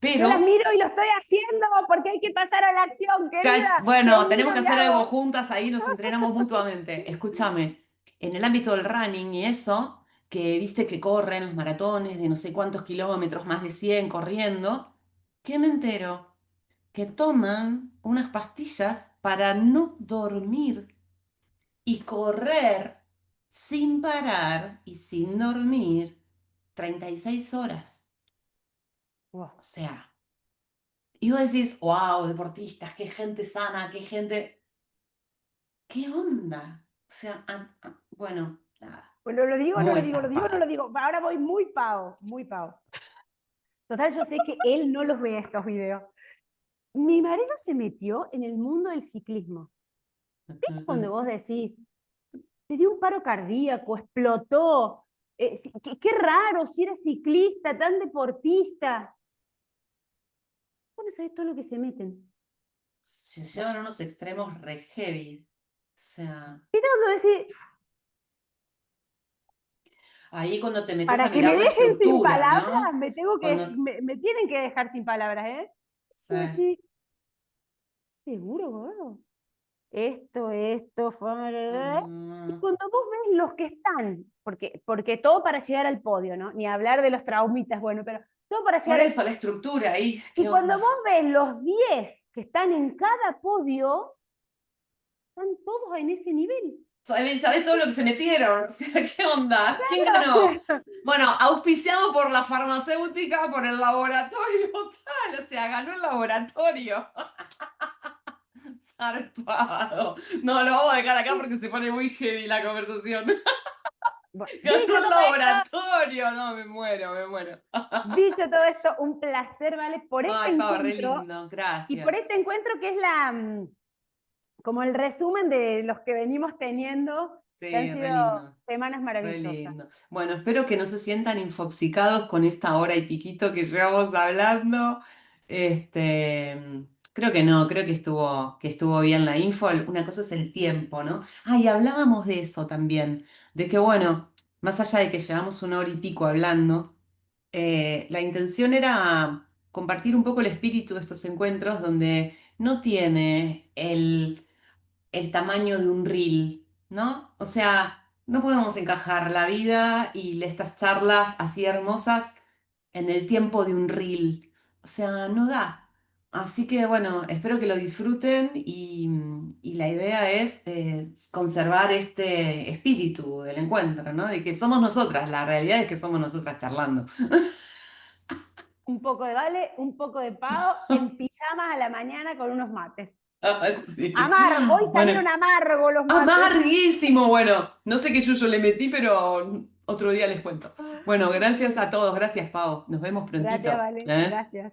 Yo las Pero, miro y lo estoy haciendo porque hay que pasar a la acción, querida. Lo bueno, tenemos miro que y hacer algo hago. juntas ahí, nos entrenamos mutuamente. Escúchame, en el ámbito del running y eso, que viste que corren los maratones de no sé cuántos kilómetros, más de 100 corriendo, ¿qué me entero? Que toman unas pastillas para no dormir y correr sin parar y sin dormir 36 horas. Wow. O sea, y vos decís, wow, deportistas, qué gente sana, qué gente, ¿qué onda? O sea, bueno, nada, Pues no lo digo, no lo muy digo, lo digo, no lo zarpado. digo. Ahora voy muy pavo, muy pavo. Total, yo sé que él no los ve estos videos. Mi marido se metió en el mundo del ciclismo. ¿Viste cuando vos decís, te dio un paro cardíaco, explotó? Qué raro, si era ciclista, tan deportista. Vos no sabés todo lo que se meten. Se llevan unos extremos re heavy. O sea, ¿Viste cuando decís, ahí cuando te metes a para que me mirar la dejen sin estructura, palabras, ¿no? Cuando, me tienen que dejar sin palabras, ¿eh? sí. Vos decís, ¿seguro, gordo? Esto, y Mm, cuando vos ves los que están, porque todo para llegar al podio, ¿no? Ni hablar de los traumitas, bueno, pero todo para por llegar al eso, la podio. estructura ahí, Y ¿qué cuando onda? vos ves los 10 que están en cada podio, están todos en ese nivel. ¿Sabés todo lo que se metieron? O sea, ¿qué onda? ¿Quién ganó? Bueno, auspiciado por la farmacéutica, por el laboratorio tal, o sea, ganó el laboratorio. Zarpado. No, lo vamos a dejar acá porque se pone muy heavy la conversación. Ganó Dicho un todo esto, laboratorio. No, me muero, me muero. dicho todo esto, un placer, ¿vale? Por este Ay, Pau, re encuentro lindo. y por este Gracias. encuentro que es como el resumen de los que venimos teniendo, que han Sí, re sido lindo. semanas Re maravillosas. lindo. Bueno, espero que no se sientan infoxicados con esta hora y piquito que llevamos hablando. Creo que no, creo que estuvo bien la info. Una cosa es el tiempo, ¿no? Ah, y hablábamos de eso también, de que bueno, más allá de que llevamos una hora y pico hablando, la intención era compartir un poco el espíritu de estos encuentros donde no tiene el tamaño de un reel, ¿no? O sea, no podemos encajar la vida y estas charlas así hermosas en el tiempo de un reel. O sea, no da. Así que bueno, espero que lo disfruten y la idea es conservar este espíritu del encuentro, ¿no? De que somos nosotras, la realidad es que somos nosotras charlando. Un poco de Vale, un poco de Pau, en pijamas a la mañana con unos mates. Sí. Hoy salieron Bueno, amargos los mates. amarguísimo. Bueno, no sé qué yuyo le metí, pero otro día les cuento. Bueno, gracias a todos. Gracias, Pau. Nos vemos Gracias, prontito. Vale. ¿Eh? Gracias.